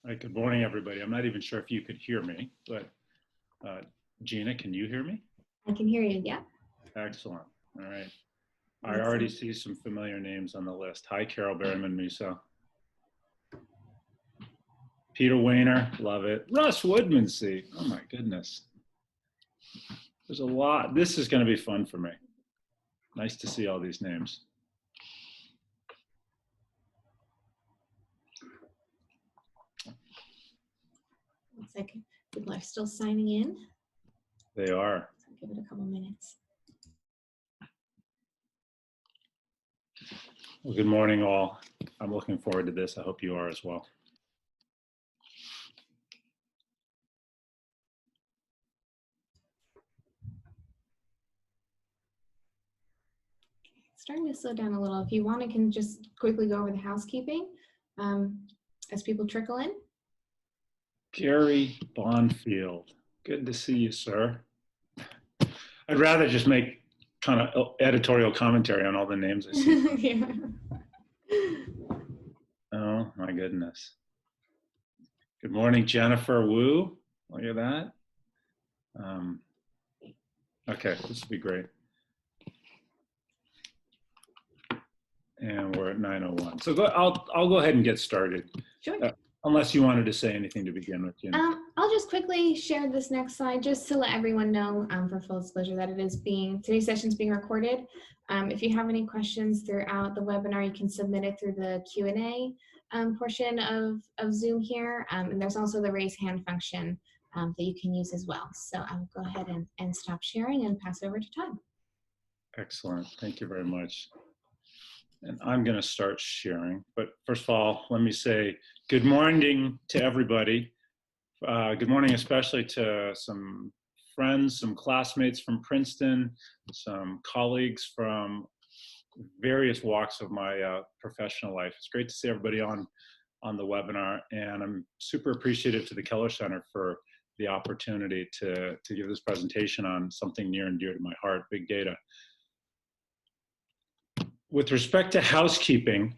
All right, good morning, everybody. I'm not even sure if you could hear me, but Gina, can you hear me? I can hear you, yeah. Excellent. All right. I already see some familiar names on the list. Hi, Carol Berryman-Miso. Peter Wayner, love it. Russ Woodmansee, oh my goodness. There's a lot. This is going to be fun for me. Nice to see all these names. Looks like people are still signing in. They are. So give it a couple minutes. Well, good morning, all. I'm looking forward to this. I hope you are as well. Starting to slow down a little. If you want, I can just quickly go over the housekeeping as people trickle in. Gary Bonfield, good to see you, sir. I'd rather just make kind of editorial commentary on all the names I see. Yeah. Oh my goodness. Good morning, Jennifer Wu. Look at that. Okay, this will be great. And we're at 9:01. So I'll go ahead and get started. Sure. Unless you wanted to say anything to begin with, Jennifer. I'll just quickly share this next slide just to let everyone know for full disclosure that today's session is being recorded. If you have any questions throughout the webinar, you can submit it through the Q&A portion of Zoom here. And there's also the raise hand function that you can use as well. So I'll go ahead and stop sharing and pass it over to Todd. Excellent. Thank you very much. And I'm going to start sharing. But first of all, let me say good morning to everybody. Good morning especially to some friends, some classmates from Princeton, some colleagues from various walks of my professional life. It's great to see everybody on the webinar, and I'm super appreciative to the Keller Center for the opportunity to give this presentation on something near and dear to my heart, big data. With respect to housekeeping,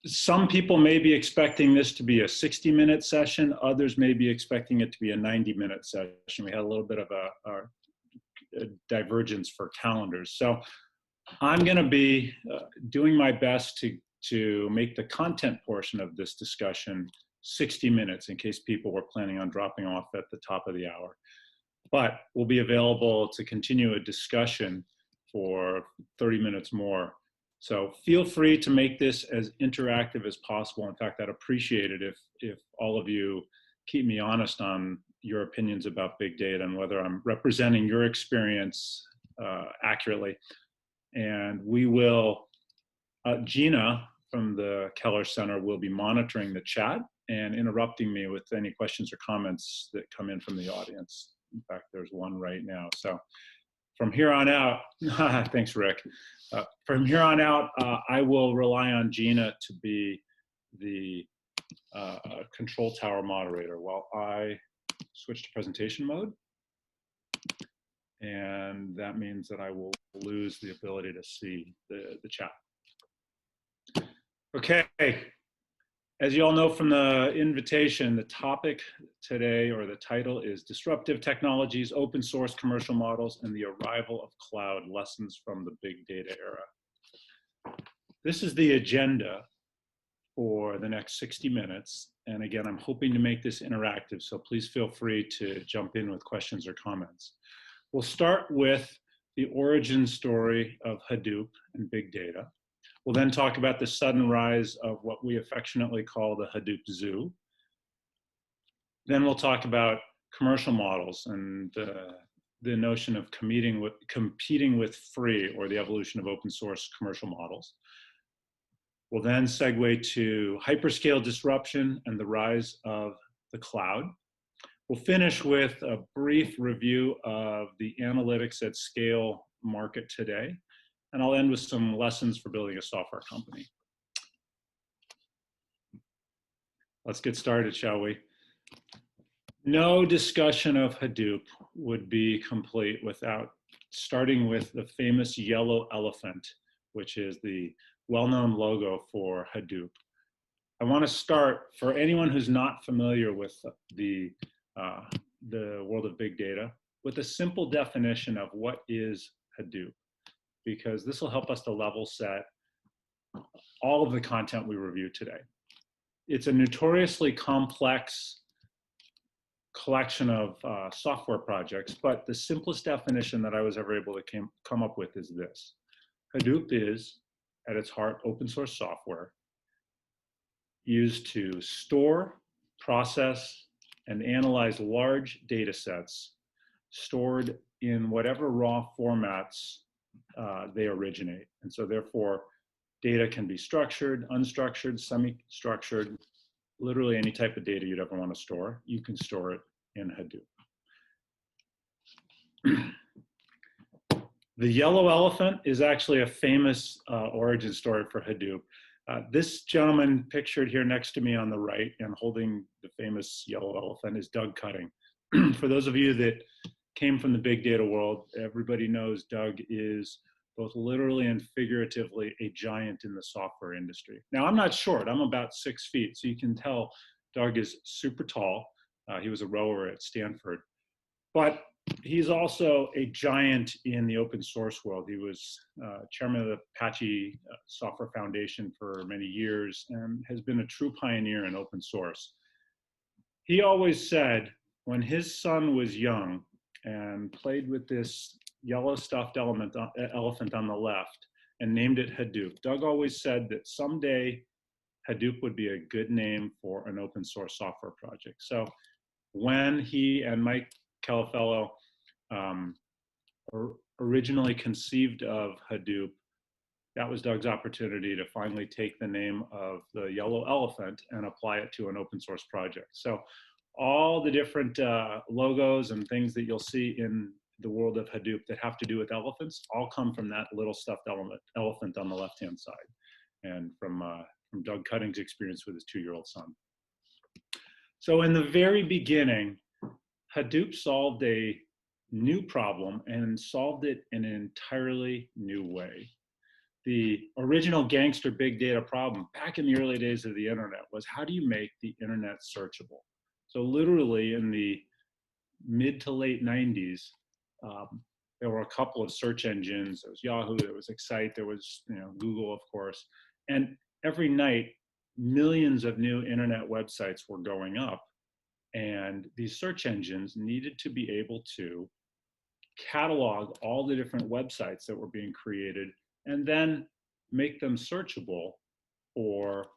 some people may be expecting this to be a 60-minute session. Others may be expecting it to be a 90-minute session. We had a little bit of a divergence for calendars. So I'm going to be doing my best to make the content portion of this discussion 60 minutes in case people were planning on dropping off at the top of the hour. But we'll be available to continue a discussion for 30 minutes more. So feel free to make this as interactive as possible. In fact, I'd appreciate it if all of you keep me honest on your opinions about big data and whether I'm representing your experience accurately. And we will, Gina from the Keller Center will be monitoring the chat and interrupting me with any questions or comments that come in from the audience. In fact, there's one right now. So from here on out, thanks, Rick. From here on out, I will rely on Gina to be the control tower moderator while I switch to presentation mode. And that means that I will lose the ability to see the chat. Okay. As you all know from the invitation, the topic today, or the title, is Disruptive Technologies, Open Source Commercial Models, and the Arrival of Cloud, Lessons from the Big Data Era. This is the agenda for the next 60 minutes. And again, I'm hoping to make this interactive, so please feel free to jump in with questions or comments. We'll start with the origin story of Hadoop and big data. We'll then talk about the sudden rise of what we affectionately call the Hadoop Zoo. Then we'll talk about commercial models and the notion of competing with free, or the evolution of open source commercial models. We'll then segue to hyperscale disruption and the rise of the cloud. We'll finish with a brief review of the analytics at scale market today. And I'll end with some lessons for building a software company. Let's get started, shall we? No discussion of Hadoop would be complete without starting with the famous yellow elephant, which is the well-known logo for Hadoop. I want to start, for anyone who's not familiar with the world of big data, with a simple definition of what is Hadoop, because this will help us to level set all of the content we review today. It's a notoriously complex collection of software projects, but the simplest definition that I was ever able to come up with is this. Hadoop is, at its heart, open source software used to store, process, and analyze large data sets stored in whatever raw formats they originate. And so therefore, data can be structured, unstructured, semi-structured, literally any type of data you'd ever want to store, you can store it in Hadoop. The yellow elephant is actually a famous origin story for Hadoop. This gentleman pictured here next to me on the right and holding the famous yellow elephant is Doug Cutting. For those of you that came from the big data world, everybody knows Doug is both literally and figuratively a giant in the software industry. Now, I'm not short, I'm about 6 feet, so you can tell Doug is super tall. He was a rower at Stanford, but he's also a giant in the open source world. He was chairman of the Apache Software Foundation for many years and has been a true pioneer in open source. He always said when his son was young and played with this yellow stuffed elephant on the left and named it Hadoop, Doug always said that someday Hadoop would be a good name for an open source software project. So when he and Mike Calafello originally conceived of Hadoop, that was Doug's opportunity to finally take the name of the yellow elephant and apply it to an open source project. So all the different logos and things that you'll see in the world of Hadoop that have to do with elephants all come from that little stuffed elephant on the left-hand side, and from Doug Cutting's experience with his 2-year-old son. So in the very beginning, Hadoop solved a new problem and solved it in an entirely new way. The original gangster big data problem back in the early days of the internet was, how do you make the internet searchable? So literally in the mid to late 90s, there were a couple of search engines. There was Yahoo, there was Excite, there was Google, of course. And every night, millions of new internet websites were going up. And these search engines needed to be able to catalog all the different websites that were being created and then make them searchable for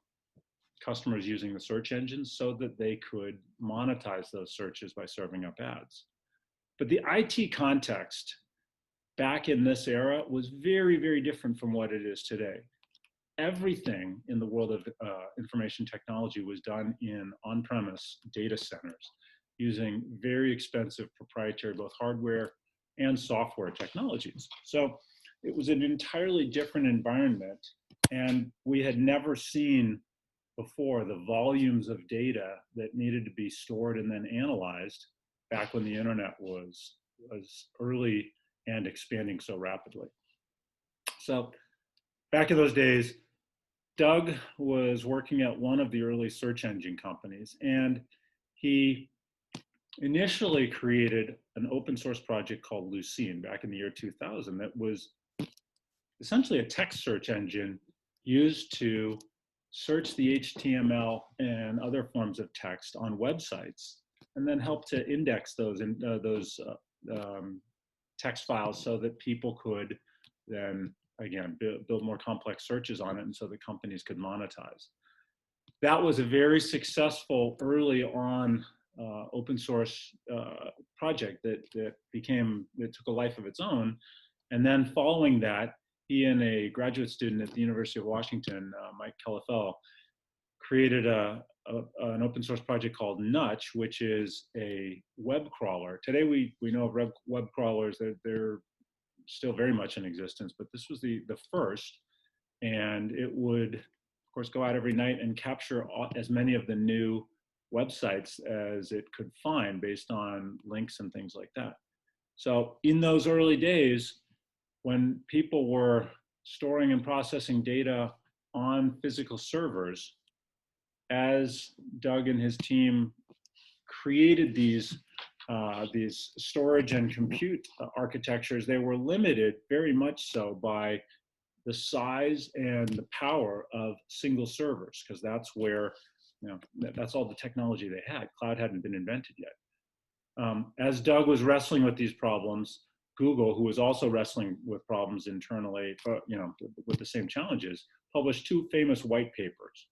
customers using the search engines so that they could monetize those searches by serving up ads. But the IT context back in this era was very, very different from what it is today. Everything in the world of information technology was done in on-premise data centers using very expensive proprietary both hardware and software technologies. So it was an entirely different environment, and we had never seen before the volumes of data that needed to be stored and then analyzed back when the internet was early and expanding so rapidly. So back in those days, Doug was working at one of the early search engine companies, and he initially created an open source project called Lucene back in the year 2000 that was essentially a text search engine used to search the HTML and other forms of text on websites, and then help to index those text files so that people could then, again, build more complex searches on it, and so the companies could monetize. That was a very successful early on open source project that took a life of its own. And then following that, he and a graduate student at the University of Washington, Mike Calafello, created an open source project called Nutch, which is a web crawler. Today we know of web crawlers, they're still very much in existence, but this was the first, and it would, of course, go out every night and capture as many of the new websites as it could find based on links and things like that. So in those early days, when people were storing and processing data on physical servers, as Doug and his team created these storage and compute architectures, they were limited very much so by the size and the power of single servers, because that's where, that's all the technology they had. Cloud hadn't been invented yet. As Doug was wrestling with these problems, Google, who was also wrestling with problems internally, with the same challenges, published two famous white papers.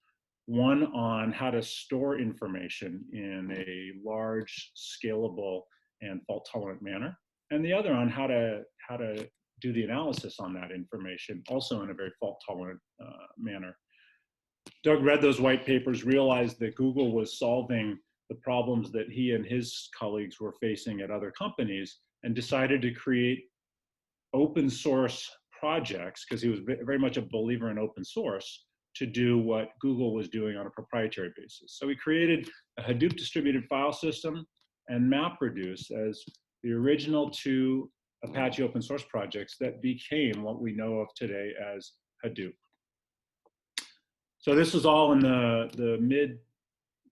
One on how to store information in a large, scalable, and fault-tolerant manner, and the other on how to do the analysis on that information, also in a very fault-tolerant manner. Doug read those white papers, realized that Google was solving the problems that he and his colleagues were facing at other companies, and decided to create open source projects, because he was very much a believer in open source, to do what Google was doing on a proprietary basis. So we created a Hadoop distributed file system and MapReduce as the original two Apache open source projects that became what we know of today as Hadoop. So this was all in the mid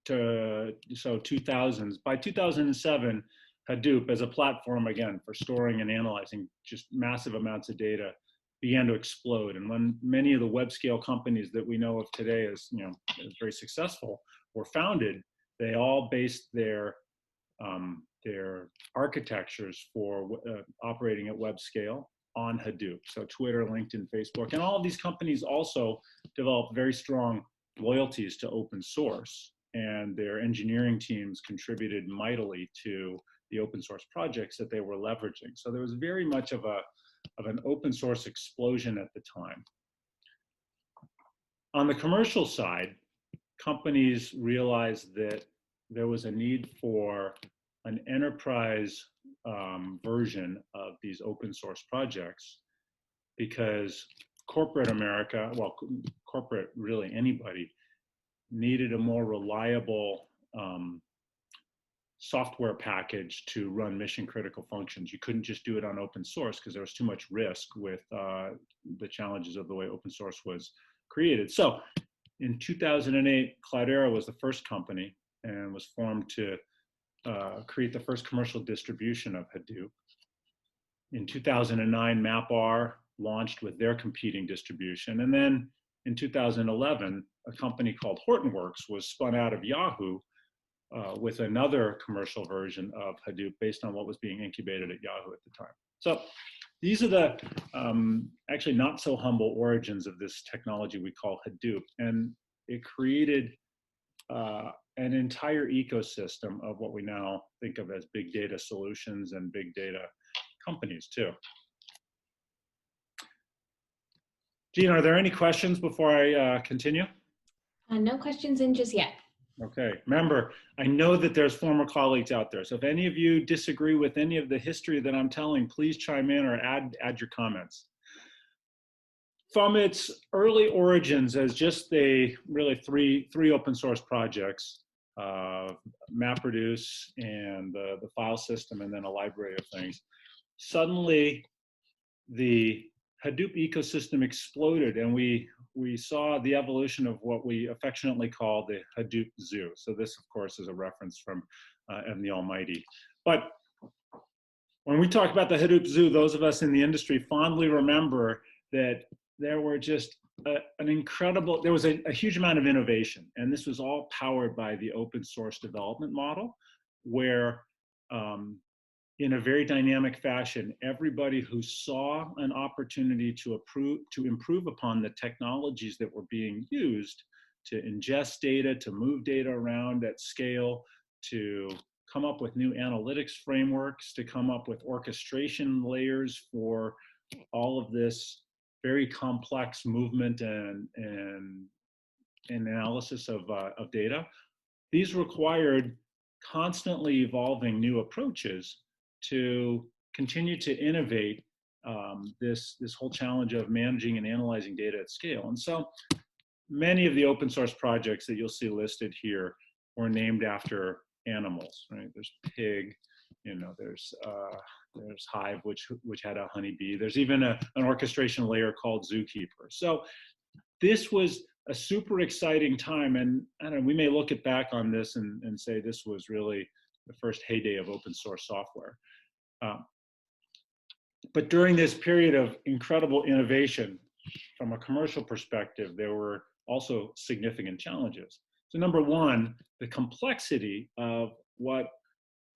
to 2000s. By 2007, Hadoop as a platform, again, for storing and analyzing just massive amounts of data, began to explode. And when many of the web scale companies that we know of today as, as very successful were founded, they all based their architectures for operating at web scale on Hadoop. So Twitter, LinkedIn, Facebook, and all of these companies also developed very strong loyalties to open source, and their engineering teams contributed mightily to the open source projects that they were leveraging. So there was very much of an open source explosion at the time. On the commercial side, companies realized that there was a need for an enterprise version of these open source projects, because corporate America, well, corporate really anybody, needed a more reliable software package to run mission critical functions. You couldn't just do it on open source because there was too much risk with the challenges of the way open source was created. So in 2008, Cloudera was the first company and was formed to create the first commercial distribution of Hadoop. In 2009, MapR launched with their competing distribution. And then in 2011, a company called Hortonworks was spun out of Yahoo with another commercial version of Hadoop based on what was being incubated at Yahoo at the time. So these are the actually not so humble origins of this technology we call Hadoop. And it created an entire ecosystem of what we now think of as big data solutions and big data companies too. Jean, are there any questions before I continue? No questions in just yet. Okay, remember, I know that there's former colleagues out there. So if any of you disagree with any of the history that I'm telling, please chime in or add your comments. From its early origins as just really three open source projects, MapReduce and the file system, and then a library of things, suddenly the Hadoop ecosystem exploded, and we saw the evolution of what we affectionately call the Hadoop Zoo. So this, of course, is a reference from Evan the Almighty. But when we talk about the Hadoop Zoo, those of us in the industry fondly remember that there were just there was a huge amount of innovation, and this was all powered by the open source development model, where in a very dynamic fashion, everybody who saw an opportunity to improve upon the technologies that were being used to ingest data, to move data around at scale, to come up with new analytics frameworks, to come up with orchestration layers for all of this very complex movement and analysis of data. These required constantly evolving new approaches to continue to innovate this whole challenge of managing and analyzing data at scale. And so many of the open source projects that you'll see listed here were named after animals, right? There's pig, there's Hive, which had a honeybee. There's even an orchestration layer called Zookeeper. So this was a super exciting time. And I don't know, we may look back on this and say this was really the first heyday of open source software. But during this period of incredible innovation, from a commercial perspective, there were also significant challenges. So number one, the complexity of what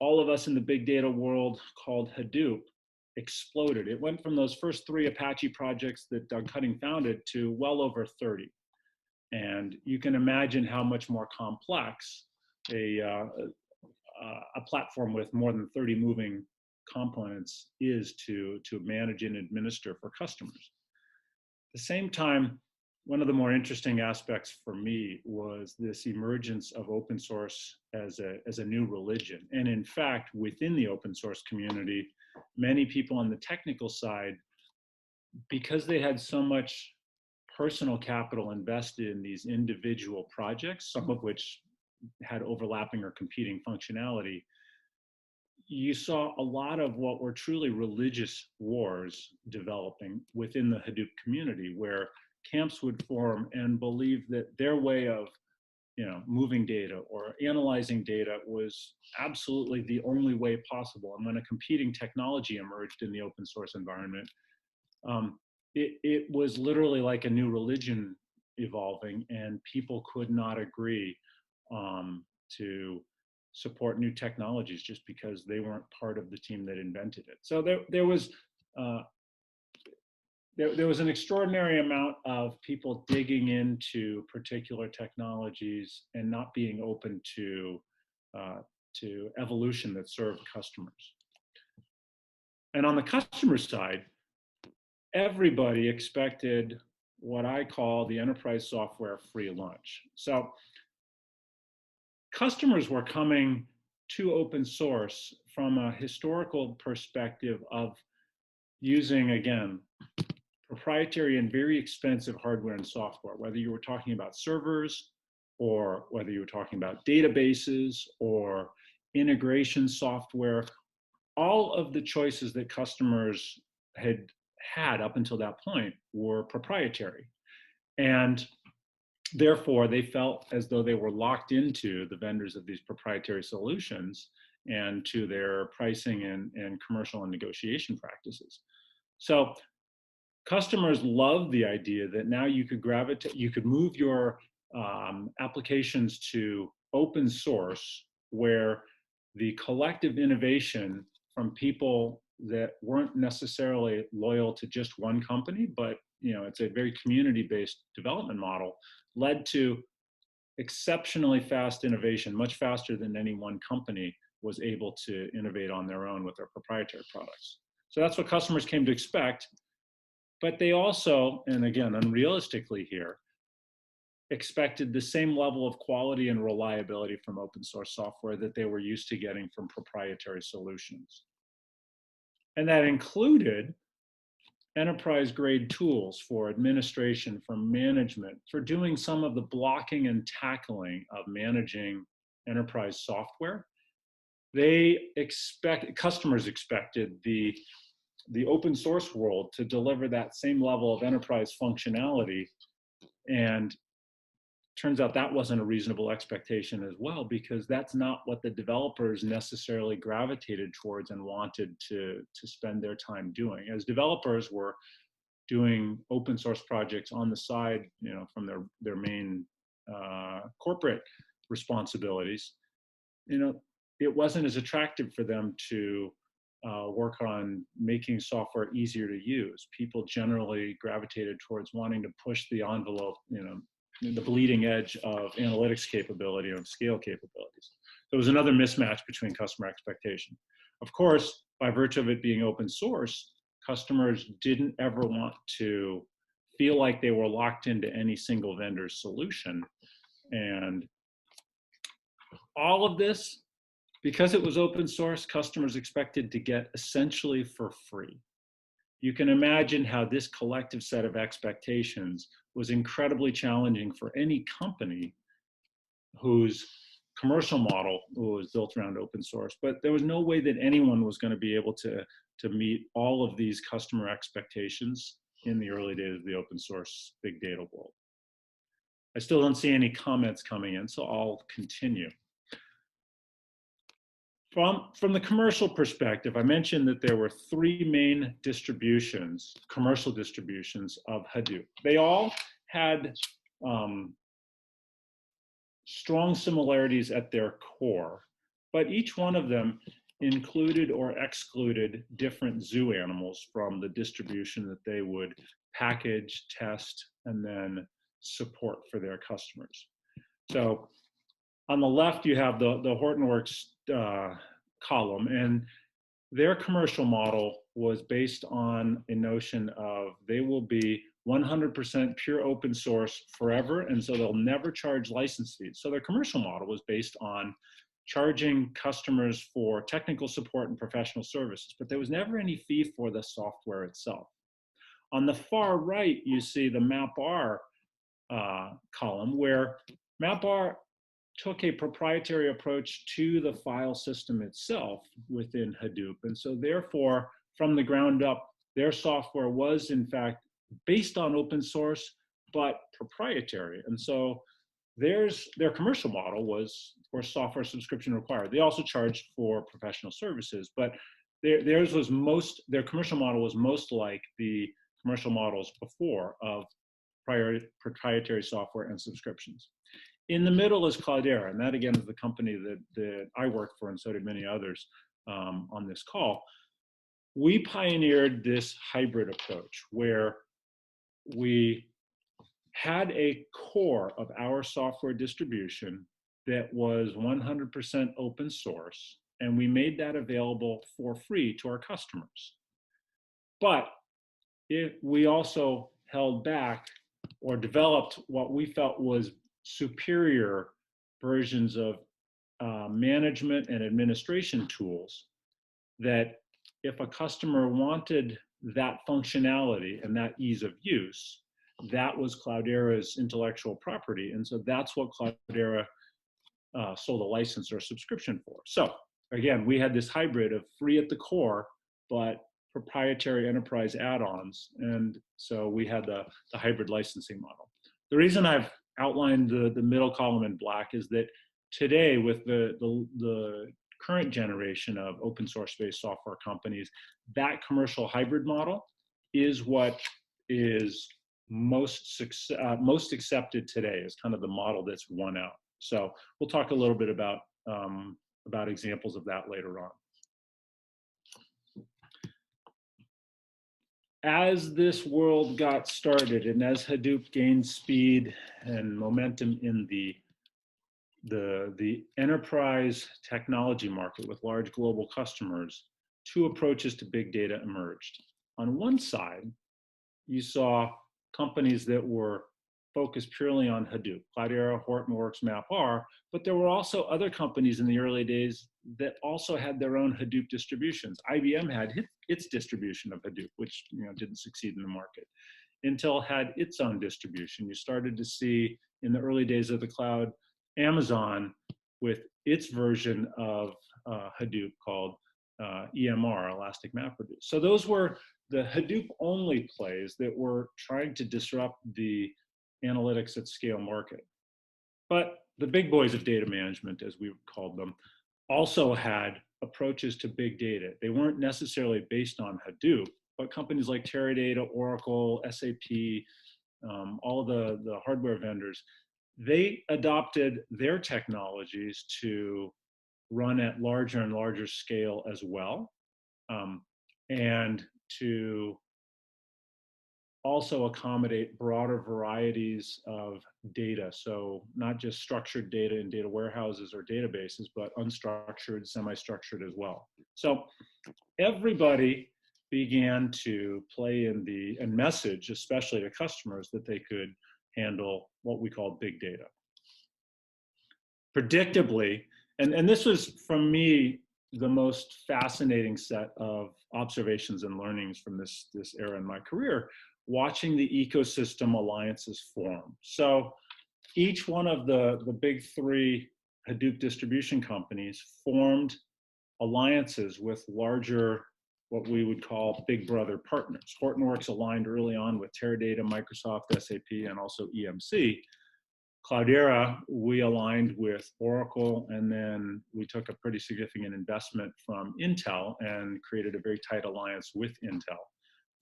all of us in the big data world called Hadoop exploded. It went from those first 3 Apache projects that Doug Cutting founded to well over 30. And you can imagine how much more complex a platform with more than 30 moving components is to manage and administer for customers. At the same time, one of the more interesting aspects for me was this emergence of open source as a new religion. And in fact, within the open source community, many people on the technical side, because they had so much personal capital invested in these individual projects, some of which had overlapping or competing functionality, you saw a lot of what were truly religious wars developing within the Hadoop community, where camps would form and believe that their way of moving data or analyzing data was absolutely the only way possible. And when a competing technology emerged in the open source environment, it was literally like a new religion evolving, and people could not agree to support new technologies just because they weren't part of the team that invented it. So there was an extraordinary amount of people digging into particular technologies and not being open to evolution that served customers. And on the customer side, everybody expected what I call the enterprise software free lunch. So customers were coming to open source from a historical perspective of using, again, proprietary and very expensive hardware and software, whether you were talking about servers or whether you were talking about databases or integration software. All of the choices that customers had up until that point were proprietary. And therefore, they felt as though they were locked into the vendors of these proprietary solutions and to their pricing and commercial and negotiation practices. So customers love the idea that now you could move your applications to open source, where the collective innovation from people that weren't necessarily loyal to just one company, but it's a very community-based development model, led to exceptionally fast innovation, much faster than any one company was able to innovate on their own with their proprietary products. So that's what customers came to expect. But they also, and again, unrealistically here, expected the same level of quality and reliability from open source software that they were used to getting from proprietary solutions. And that included enterprise grade tools for administration, for management, for doing some of the blocking and tackling of managing enterprise software. Customers expected the open source world to deliver that same level of enterprise functionality. And turns out that wasn't a reasonable expectation as well, because that's not what the developers necessarily gravitated towards and wanted to spend their time doing. As developers were doing open source projects on the side, from their main corporate responsibilities, it wasn't as attractive for them to work on making software easier to use. People generally gravitated towards wanting to push the envelope, the bleeding edge of analytics capability or scale capabilities. There was another mismatch between customer expectation. Of course, by virtue of it being open source, customers didn't ever want to feel like they were locked into any single vendor's solution. And all of this, because it was open source, customers expected to get essentially for free. You can imagine how this collective set of expectations was incredibly challenging for any company whose commercial model was built around open source. But there was no way that anyone was going to be able to meet all of these customer expectations in the early days of the open source big data world. I still don't see any comments coming in, so I'll continue. From the commercial perspective, I mentioned that there were 3 main distributions, commercial distributions of Hadoop. They all had strong similarities at their core, but each one of them included or excluded different zoo animals from the distribution that they would package, test, and then support for their customers. So on the left, you have the Hortonworks column, and their commercial model was based on a notion of they will be 100% pure open source forever, and so they'll never charge license fees. So their commercial model was based on charging customers for technical support and professional services, but there was never any fee for the software itself. On the far right, you see the MapR column, where MapR took a proprietary approach to the file system itself within Hadoop. And so therefore, from the ground up, their software was in fact based on open source, but proprietary. And so their commercial model was, of course, software subscription required. They also charged for professional services, but their commercial model was most like the commercial models before of proprietary software and subscriptions. In the middle is Cloudera, and that again is the company that I work for, and so did many others on this call. We pioneered this hybrid approach where we had a core of our software distribution that was 100% open source, and we made that available for free to our customers. But we also held back or developed what we felt was superior versions of management and administration tools that if a customer wanted that functionality and that ease of use, that was Cloudera's intellectual property. And so that's what Cloudera sold a license or a subscription for. So again, we had this hybrid of free at the core, but proprietary enterprise add-ons. And so we had the hybrid licensing model. The reason I've outlined the middle column in black is that today, with the current generation of open source based software companies, that commercial hybrid model is what is most accepted today, is kind of the model that's won out. So we'll talk a little bit about examples of that later on. As this world got started and as Hadoop gained speed and momentum in the enterprise technology market with large global customers, 2 approaches to big data emerged. On one side, you saw companies that were focused purely on Hadoop, Cloudera, Hortonworks, MapR, but there were also other companies in the early days that also had their own Hadoop distributions. IBM had its distribution of Hadoop, which didn't succeed in the market. Intel had its own distribution. You started to see in the early days of the cloud, Amazon with its version of Hadoop called EMR, Elastic MapReduce. So those were the Hadoop only plays that were trying to disrupt the analytics at scale market. But the big boys of data management, as we called them, also had approaches to big data. They weren't necessarily based on Hadoop, but companies like Teradata, Oracle, SAP, all of the hardware vendors, they adopted their technologies to run at larger and larger scale as well, and to also accommodate broader varieties of data. So not just structured data in data warehouses or databases, but unstructured, semi-structured as well. So everybody began to play in and message, especially to customers, that they could handle what we call big data. Predictably, and this was, from me, the most fascinating set of observations and learnings from this era in my career, watching the ecosystem alliances form. So each one of the big 3 Hadoop distribution companies formed alliances with larger, what we would call big brother partners. Hortonworks aligned early on with Teradata, Microsoft, SAP, and also EMC. Cloudera, we aligned with Oracle, and then we took a pretty significant investment from Intel and created a very tight alliance with Intel.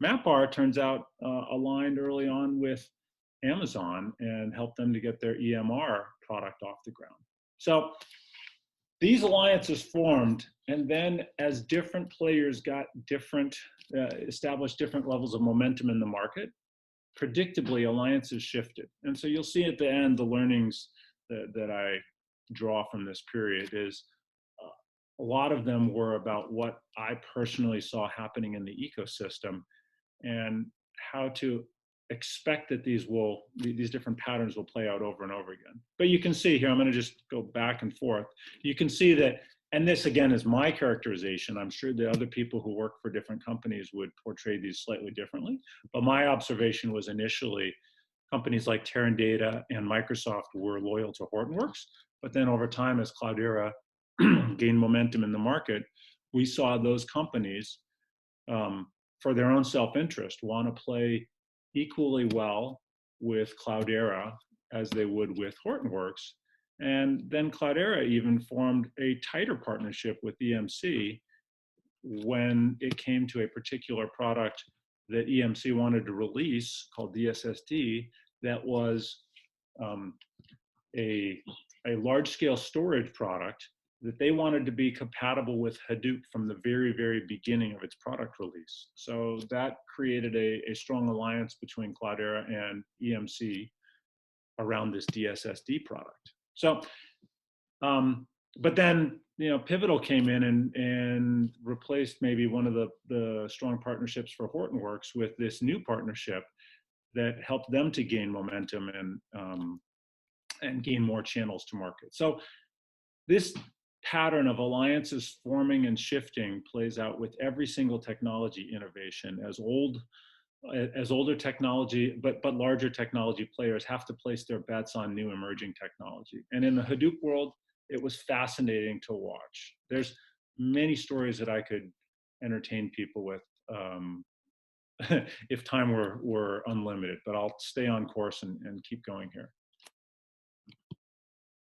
MapR turns out aligned early on with Amazon and helped them to get their EMR product off the ground. So these alliances formed, and then as different players got different, established different levels of momentum in the market, predictably alliances shifted. And so you'll see at the end, the learnings that I draw from this period is a lot of them were about what I personally saw happening in the ecosystem and how to expect that these different patterns will play out over and over again. But you can see here, I'm going to just go back and forth. You can see that, and this again is my characterization. I'm sure the other people who work for different companies would portray these slightly differently. But my observation was initially companies like Teradata and Microsoft were loyal to Hortonworks. But then over time, as Cloudera gained momentum in the market, we saw those companies, for their own self-interest, want to play equally well with Cloudera as they would with Hortonworks. And then Cloudera even formed a tighter partnership with EMC when it came to a particular product that EMC wanted to release called DSSD that was a large-scale storage product that they wanted to be compatible with Hadoop from the very, very beginning of its product release. So that created a strong alliance between Cloudera and EMC around this DSSD product. So, but then, Pivotal came in and replaced maybe one of the strong partnerships for Hortonworks with this new partnership that helped them to gain momentum and gain more channels to market. So this pattern of alliances forming and shifting plays out with every single technology innovation as older technology, but larger technology players have to place their bets on new emerging technology. And in the Hadoop world, it was fascinating to watch. There's many stories that I could entertain people with if time were unlimited, but I'll stay on course and keep going here.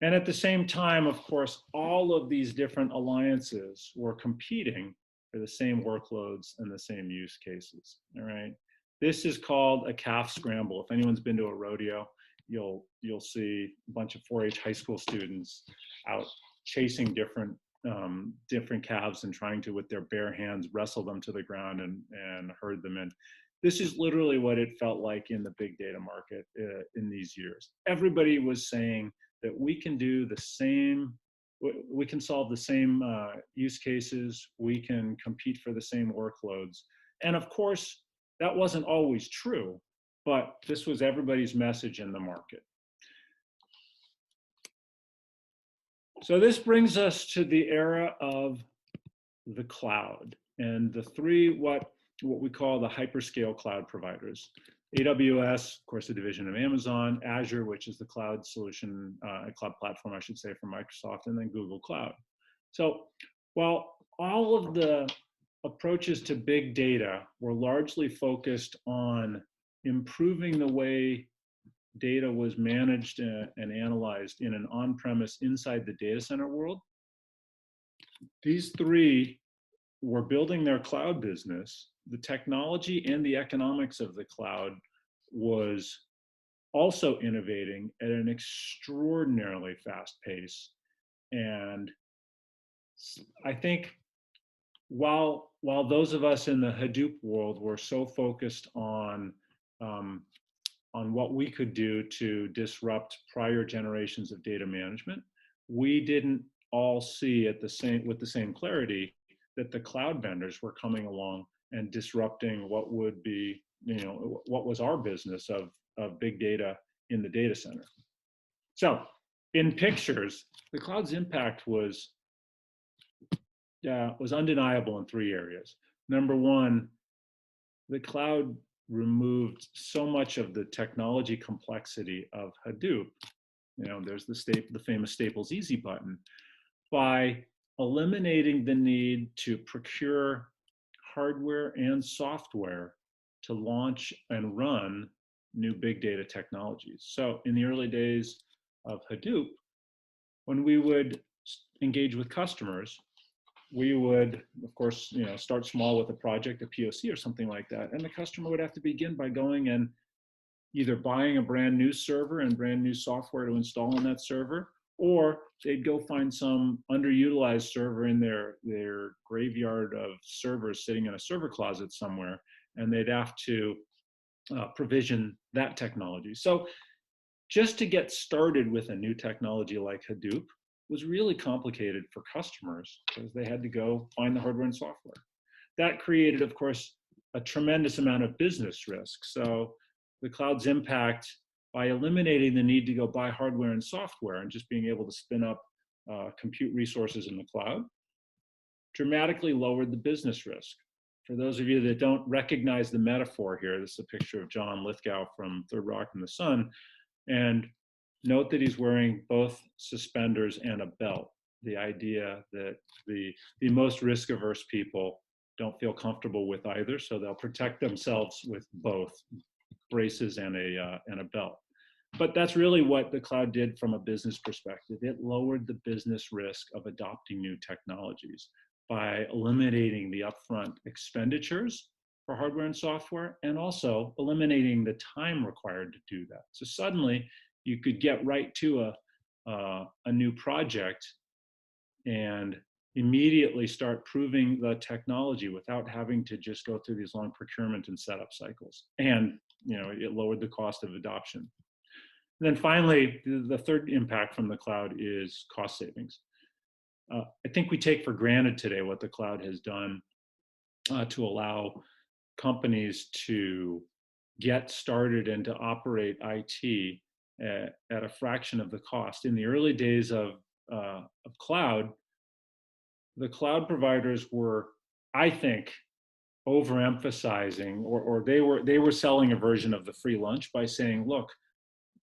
And at the same time, of course, all of these different alliances were competing for the same workloads and the same use cases, all right? This is called a calf scramble. If anyone's been to a rodeo, you'll see a bunch of 4-H high school students out chasing different calves and trying to, with their bare hands, wrestle them to the ground and herd them in. This is literally what it felt like in the big data market in these years. Everybody was saying that we can do the same, we can solve the same use cases, we can compete for the same workloads. And of course, that wasn't always true, but this was everybody's message in the market. So this brings us to the era of the cloud and the three, what we call the hyperscale cloud providers. AWS, of course, a division of Amazon, Azure, which is the cloud solution, a cloud platform, I should say, from Microsoft, and then Google Cloud. So while all of the approaches to big data were largely focused on improving the way data was managed and analyzed in an on-premise inside the data center world, these three were building their cloud business. The technology and the economics of the cloud was also innovating at an extraordinarily fast pace. And I think while those of us in the Hadoop world were so focused on what we could do to disrupt prior generations of data management, we didn't all see with the same clarity that the cloud vendors were coming along and disrupting what would be, what was our business of big data in the data center. So in pictures, the cloud's impact was undeniable in three areas. Number one, the cloud removed so much of the technology complexity of Hadoop. There's the famous Staples Easy button, by eliminating the need to procure hardware and software to launch and run new big data technologies. So in the early days, of Hadoop, when we would engage with customers, we would, of course, start small with a project, a POC or something like that. And the customer would have to begin by going and either buying a brand new server and brand new software to install on that server, or they'd go find some underutilized server in their graveyard of servers sitting in a server closet somewhere, and they'd have to provision that technology. So just to get started with a new technology like Hadoop was really complicated for customers because they had to go find the hardware and software. That created, of course, a tremendous amount of business risk. So the cloud's impact by eliminating the need to go buy hardware and software and just being able to spin up compute resources in the cloud dramatically lowered the business risk. For those of you that don't recognize the metaphor here, this is a picture of John Lithgow from Third Rock in the Sun. And note that he's wearing both suspenders and a belt. The idea that the most risk-averse people don't feel comfortable with either, so they'll protect themselves with both braces and a belt. But that's really what the cloud did from a business perspective. It lowered the business risk of adopting new technologies by eliminating the upfront expenditures for hardware and software, and also eliminating the time required to do that. So suddenly you could get right to a new project and immediately start proving the technology without having to just go through these long procurement and setup cycles. And it lowered the cost of adoption. And then finally, the third impact from the cloud is cost savings. I think we take for granted today what the cloud has done to allow companies to get started and to operate IT at a fraction of the cost. In the early days of cloud, the cloud providers were, I think, overemphasizing, or they were selling a version of the free lunch by saying, look,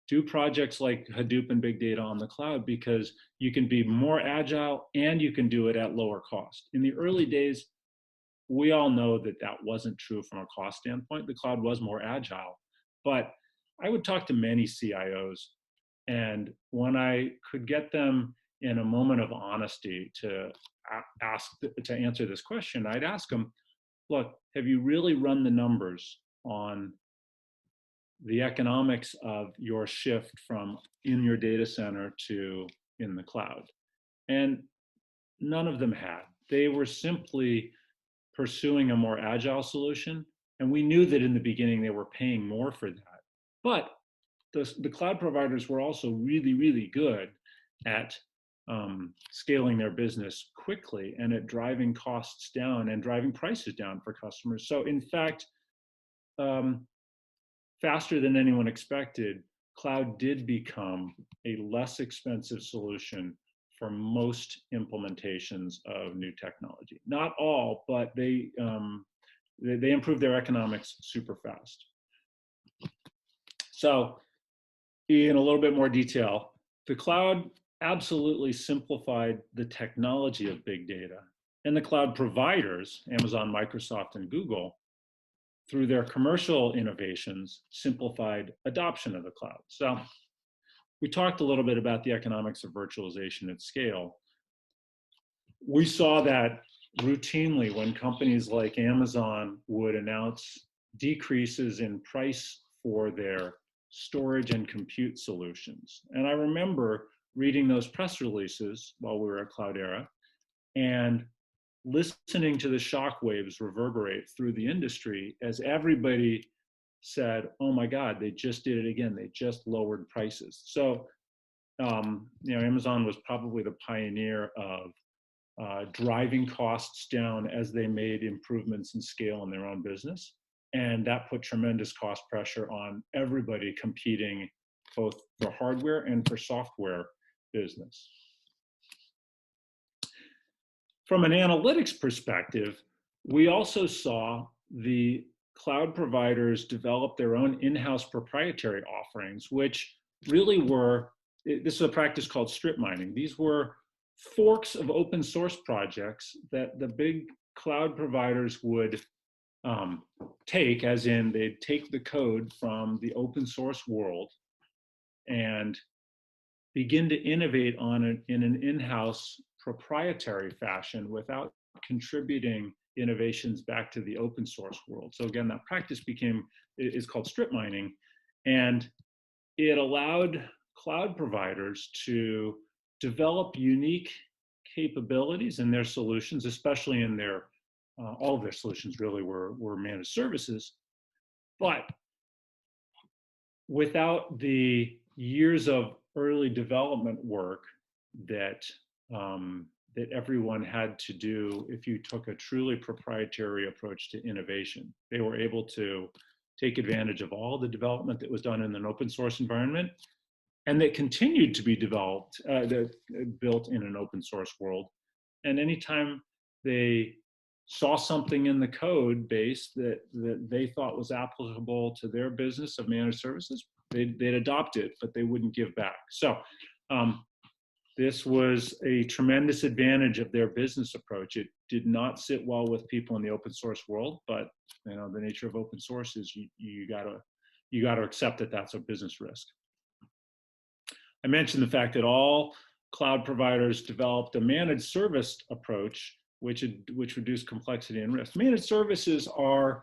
do projects like Hadoop and big data on the cloud because you can be more agile and you can do it at lower cost. In the early days, we all know that that wasn't true from a cost standpoint. The cloud was more agile, but I would talk to many CIOs, and when I could get them in a moment of honesty to answer this question, I'd ask them, look, have you really run the numbers on the economics of your shift from in your data center to in the cloud? And none of them had. They were simply pursuing a more agile solution. And we knew that in the beginning they were paying more for that. But the cloud providers were also really, really good at scaling their business quickly and at driving costs down and driving prices down for customers. So in fact, faster than anyone expected, cloud did become a less expensive solution for most implementations of new technology. Not all, but they improved their economics super fast. So in a little bit more detail, the cloud absolutely simplified the technology of big data, and the cloud providers, Amazon, Microsoft, and Google, through their commercial innovations, simplified adoption of the cloud. So we talked a little bit about the economics of virtualization at scale. We saw that routinely when companies like Amazon would announce decreases in price for their storage and compute solutions. And I remember reading those press releases while we were at Cloudera and listening to the shockwaves reverberate through the industry as everybody said, oh my God, they just did it again. They just lowered prices. So, Amazon was probably the pioneer of driving costs down as they made improvements in scale in their own business. And that put tremendous cost pressure on everybody competing both for hardware and for software business. From an analytics perspective, we also saw the cloud providers develop their own in-house proprietary offerings, which really were, this is a practice called strip mining. These were forks of open source projects that the big cloud providers would take, as in they'd take the code from the open source world and begin to innovate on it in an in-house proprietary fashion without contributing innovations back to the open source world. So again, that practice is called strip mining, and it allowed cloud providers to develop unique capabilities in their solutions, especially in their, all of their solutions really were managed services, but without the years of early development work that that everyone had to do if you took a truly proprietary approach to innovation. They were able to take advantage of all the development that was done in an open source environment, and that continued to be built in an open source world. And anytime they saw something in the code base that they thought was applicable to their business of managed services, they'd adopt it, but they wouldn't give back. So this was a tremendous advantage of their business approach. It did not sit well with people in the open source world, but you know, the nature of open source is you gotta accept that that's a business risk. I mentioned the fact that all cloud providers developed a managed service approach, which reduced complexity and risk. Managed services are,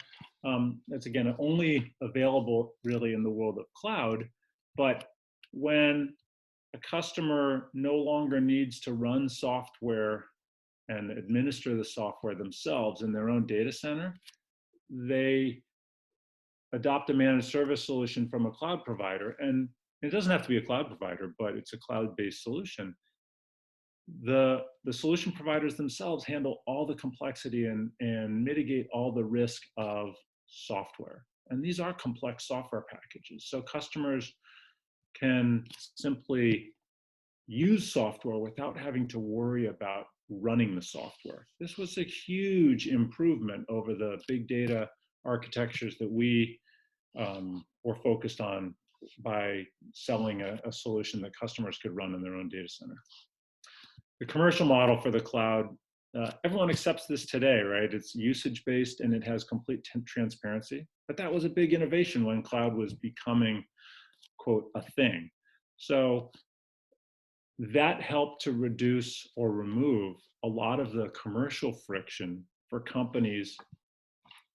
that's again, only available really in the world of cloud, but when a customer no longer needs to run software and administer the software themselves in their own data center, they adopt a managed service solution from a cloud provider. And it doesn't have to be a cloud provider, but it's a cloud-based solution. The solution providers themselves handle all the complexity and mitigate all the risk of software. And these are complex software packages. So customers can simply use software without having to worry about running the software. This was a huge improvement over the big data architectures that we were focused on by selling a solution that customers could run in their own data center. The commercial model for the cloud, everyone accepts this today, right? It's usage-based and it has complete transparency. But that was a big innovation when cloud was becoming, quote, a thing. So that helped to reduce or remove a lot of the commercial friction for companies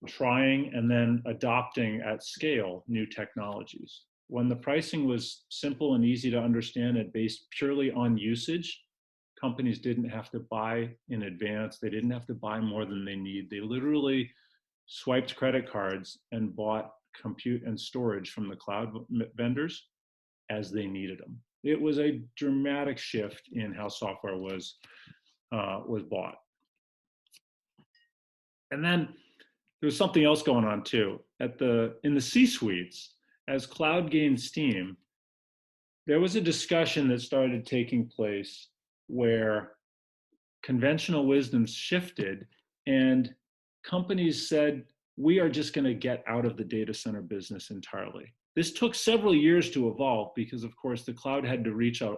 trying and then adopting at scale new technologies. When the pricing was simple and easy to understand and based purely on usage, companies didn't have to buy in advance. They didn't have to buy more than they need. They literally swiped credit cards and bought compute and storage from the cloud vendors as they needed them. It was a dramatic shift in how software was bought. And then there was something else going on too. In the C-suites, as cloud gained steam, there was a discussion that started taking place where conventional wisdom shifted and companies said, we are just going to get out of the data center business entirely. This took several years to evolve because, of course, the cloud had to reach a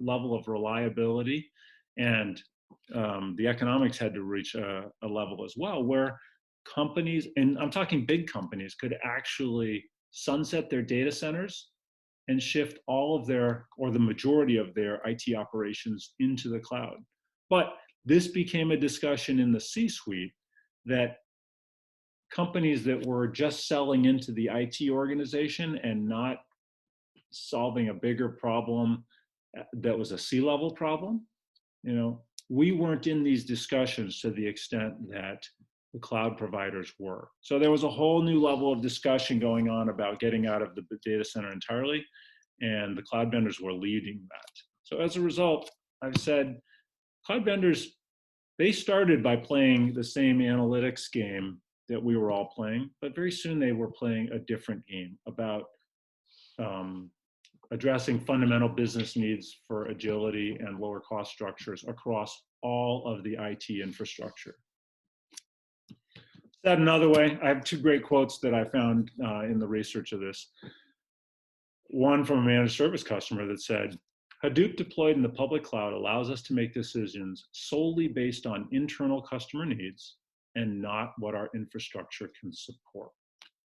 level of reliability, and the economics had to reach a level as well where companies, and I'm talking big companies, could actually sunset their data centers and shift all of their, or the majority of their IT operations into the cloud. But this became a discussion in the C-suite that companies that were just selling into the IT organization and not solving a bigger problem that was a C-level problem, you know, we weren't in these discussions to the extent that the cloud providers were. So there was a whole new level of discussion going on about getting out of the data center entirely, and the cloud vendors were leading that. So as a result, I've said, cloud vendors, they started by playing the same analytics game that we were all playing, but very soon they were playing a different game about addressing fundamental business needs for agility and lower cost structures across all of the IT infrastructure. Said another way, I have two great quotes that I found in the research of this. One from a managed service customer that said, Hadoop deployed in the public cloud allows us to make decisions solely based on internal customer needs and not what our infrastructure can support.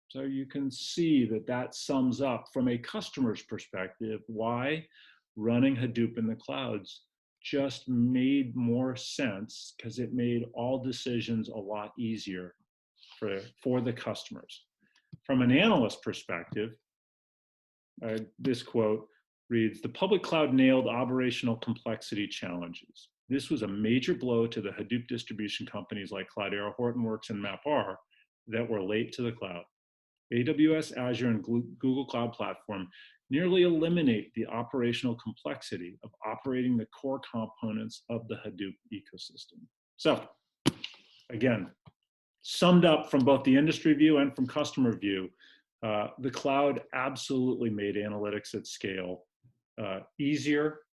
So you can see that that sums up from a customer's perspective why running Hadoop in the clouds just made more sense because it made all decisions a lot easier for the customers. From an analyst perspective, this quote reads, "The public cloud nailed operational complexity challenges. This was a major blow to the Hadoop distribution companies like Cloudera, Hortonworks, and MapR that were late to the cloud. AWS, Azure, and Google Cloud Platform nearly eliminate the operational complexity of operating the core components of the Hadoop ecosystem." So, again, summed up from both the industry view and from customer view, the cloud absolutely made analytics at scale easier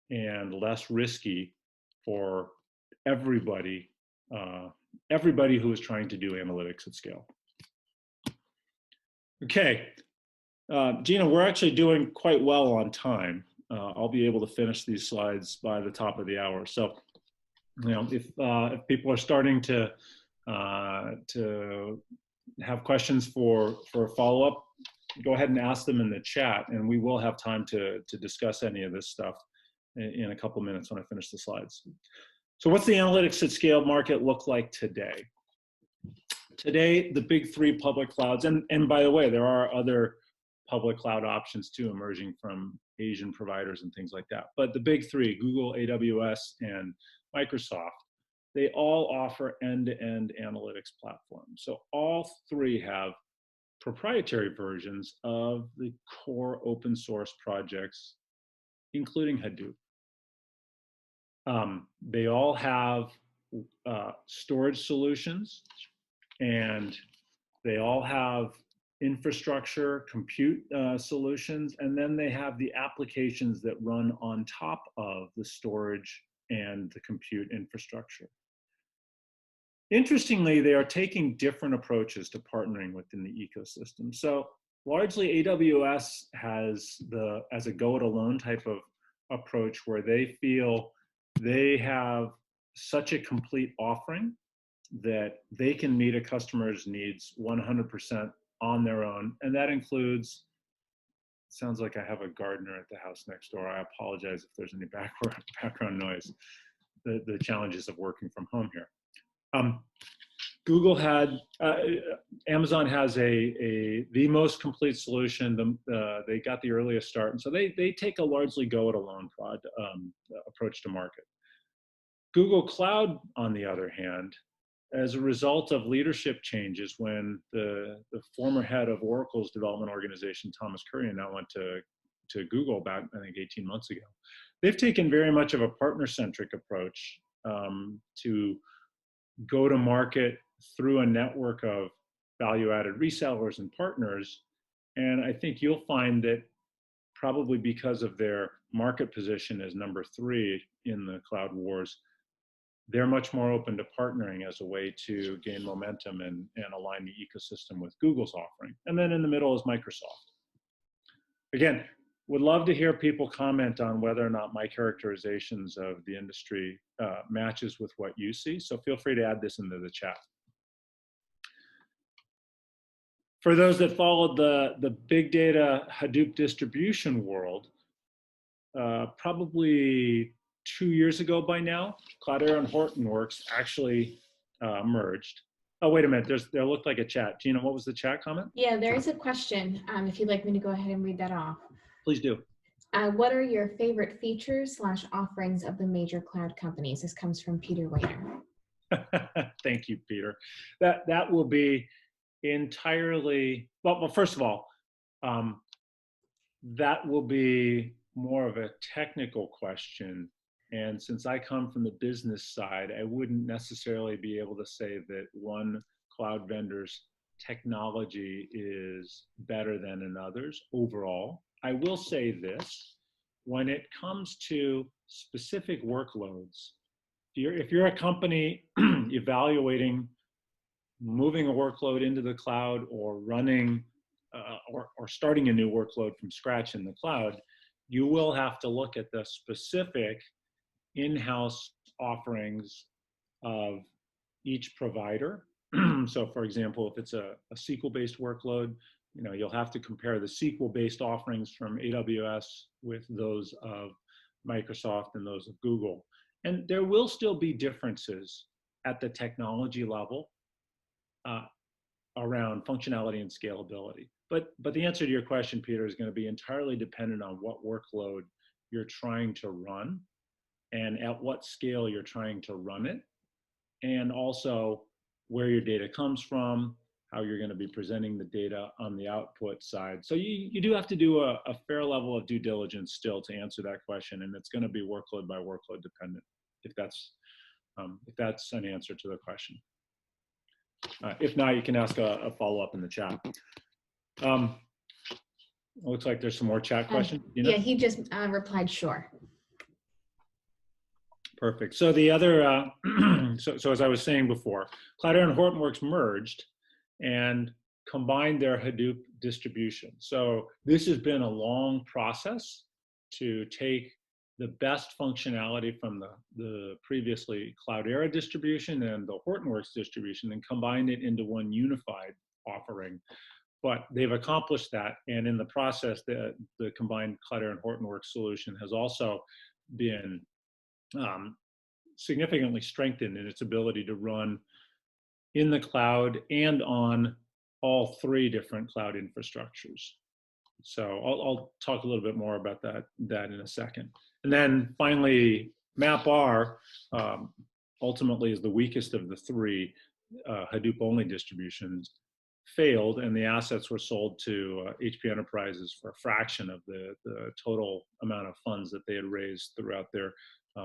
and less risky for everybody, everybody who is trying to do analytics at scale. Okay, Gina, we're actually doing quite well on time. I'll be able to finish these slides by the top of the hour. So, you know, if people are starting to have questions for a follow-up, go ahead and ask them in the chat, and we will have time to discuss any of this stuff in a couple minutes when I finish the slides. So what's the analytics at scale market look like today? Today, the big three public clouds, and by the way, there are other public cloud options too emerging from Asian providers and things like that. But the big three, Google, AWS, and Microsoft, they all offer end-to-end analytics platforms. So all three have proprietary versions of the core open source projects, including Hadoop. They all have storage solutions, and they all have infrastructure, compute solutions, and then they have the applications that run on top of the storage and the compute infrastructure. Interestingly, they are taking different approaches to partnering within the ecosystem. So largely AWS has as a go-it-alone type of approach where they feel they have such a complete offering that they can meet a customer's needs 100% on their own. And that includes, sounds like I have a gardener at the house next door. I apologize if there's any background noise, the challenges of working from home here. Amazon has the most complete solution. They got the earliest start, and so they take a largely go-it-alone approach to market. Google Cloud, on the other hand, as a result of leadership changes when the former head of Oracle's development organization, Thomas Kurian, now went to Google about, I think, 18 months ago, they've taken very much of a partner-centric approach to go to market through a network of value-added resellers and partners. And I think you'll find that probably because of their market position as number 3 in the cloud wars, they're much more open to partnering as a way to gain momentum and align the ecosystem with Google's offering. And then in the middle is Microsoft. Again, would love to hear people comment on whether or not my characterizations of the industry matches with what you see. So feel free to add this into the chat. For those that followed the big data Hadoop distribution world, probably 2 years ago by now, Cloudera and Hortonworks actually merged. Oh, wait a minute, there looked like a chat. Gina, what was the chat comment? Yeah, there is a question. If you'd like me to go ahead and read that off. Please do. What are your favorite features / offerings of the major cloud companies? This comes from Peter Waiter. Thank you, Peter. That will be entirely, well, first of all, that will be more of a technical question. And since I come from the business side, I wouldn't necessarily be able to say that one cloud vendor's technology is better than another's overall. I will say this, when it comes to specific workloads, if you're a company evaluating moving a workload into the cloud or running or starting a new workload from scratch in the cloud, you will have to look at the specific in-house offerings of each provider. So for example, if it's a SQL-based workload, you'll have to compare the SQL-based offerings from AWS with those of Microsoft and those of Google. And there will still be differences at the technology level around functionality and scalability. But the answer to your question, Peter, is going to be entirely dependent on what workload you're trying to run and at what scale you're trying to run it, and also where your data comes from, how you're going to be presenting the data on the output side. So you do have to do a fair level of due diligence still to answer that question, and it's going to be workload by workload dependent, if that's an answer to the question. If not, you can ask a follow-up in the chat. Looks like there's some more chat questions. Yeah, he just replied, sure. Perfect. So the other, so as I was saying before, Cloudera and Hortonworks merged and combined their Hadoop distribution. So this has been a long process to take the best functionality from the previously Cloudera distribution and the Hortonworks distribution and combine it into one unified offering. But they've accomplished that, and in the process, the combined Cloudera and Hortonworks solution has also been significantly strengthened in its ability to run in the cloud and on all three different cloud infrastructures. So I'll talk a little bit more about that in a second. And then finally, MapR ultimately is the weakest of the three Hadoop-only distributions, failed, and the assets were sold to HP Enterprises for a fraction of the total amount of funds that they had raised throughout their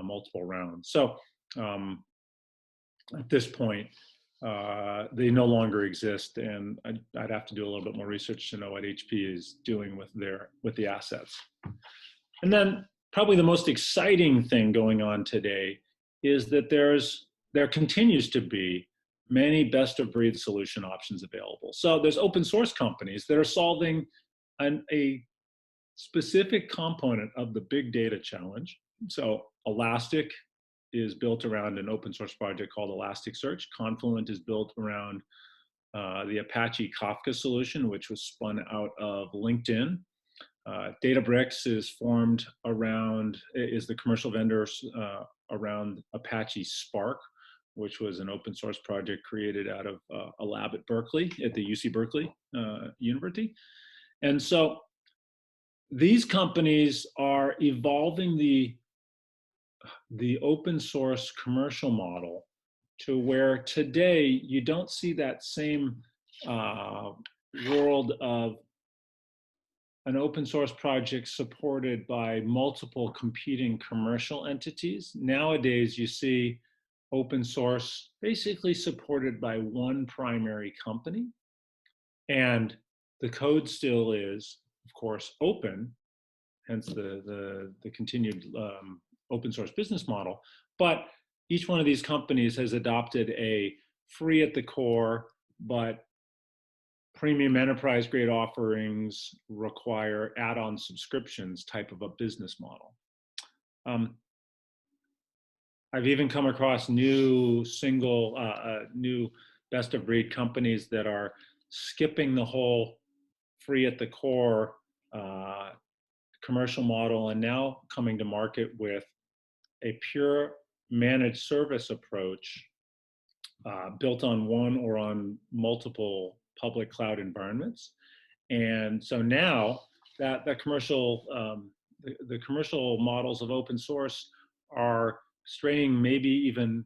multiple rounds. So at this point, they no longer exist, and I'd have to do a little bit more research to know what HP is doing with the assets. And then probably the most exciting thing going on today is that there continues to be many best-of-breed solution options available. So there's open source companies that are solving a specific component of the big data challenge. So Elastic is built around an open source project called Elasticsearch. Confluent is built around the Apache Kafka solution, which was spun out of LinkedIn. Databricks is the commercial vendor around Apache Spark, which was an open source project created out of a lab at Berkeley, at the UC Berkeley University. And so these companies are evolving the open source commercial model to where today you don't see that same world of an open source project supported by multiple competing commercial entities. Nowadays, you see open source basically supported by one primary company, and the code still is, of course, open, hence the continued open source business model. But each one of these companies has adopted a free at the core, but premium enterprise grade offerings require add-on subscriptions type of a business model. I've even come across new best of breed companies that are skipping the whole free at the core commercial model and now coming to market with a pure managed service approach built on one or on multiple public cloud environments. And so now that the commercial models of open source are straying maybe even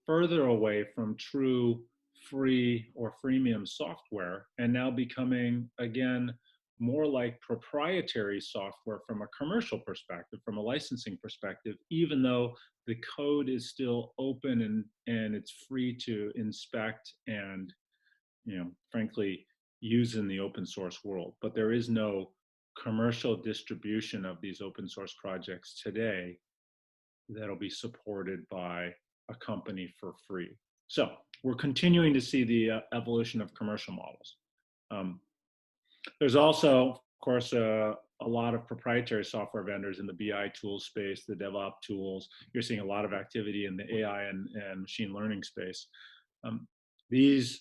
further away from true free or freemium software and now becoming, again, more like proprietary software from a commercial perspective, from a licensing perspective, even though the code is still open and it's free to inspect and, frankly, use in the open source world. But there is no commercial distribution of these open source projects today that'll be supported by a company for free. So we're continuing to see the evolution of commercial models. There's also, of course, a lot of proprietary software vendors in the BI tool space, the DevOps tools. You're seeing a lot of activity in the AI and machine learning space. These,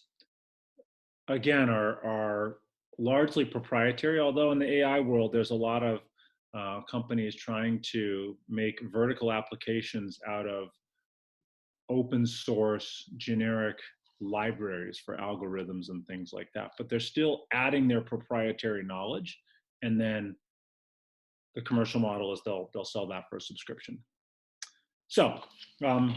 again, are largely proprietary, although in the AI world, there's a lot of companies trying to make vertical applications out of open source generic libraries for algorithms and things like that. But they're still adding their proprietary knowledge, and then the commercial model is they'll sell that for a subscription. So I'd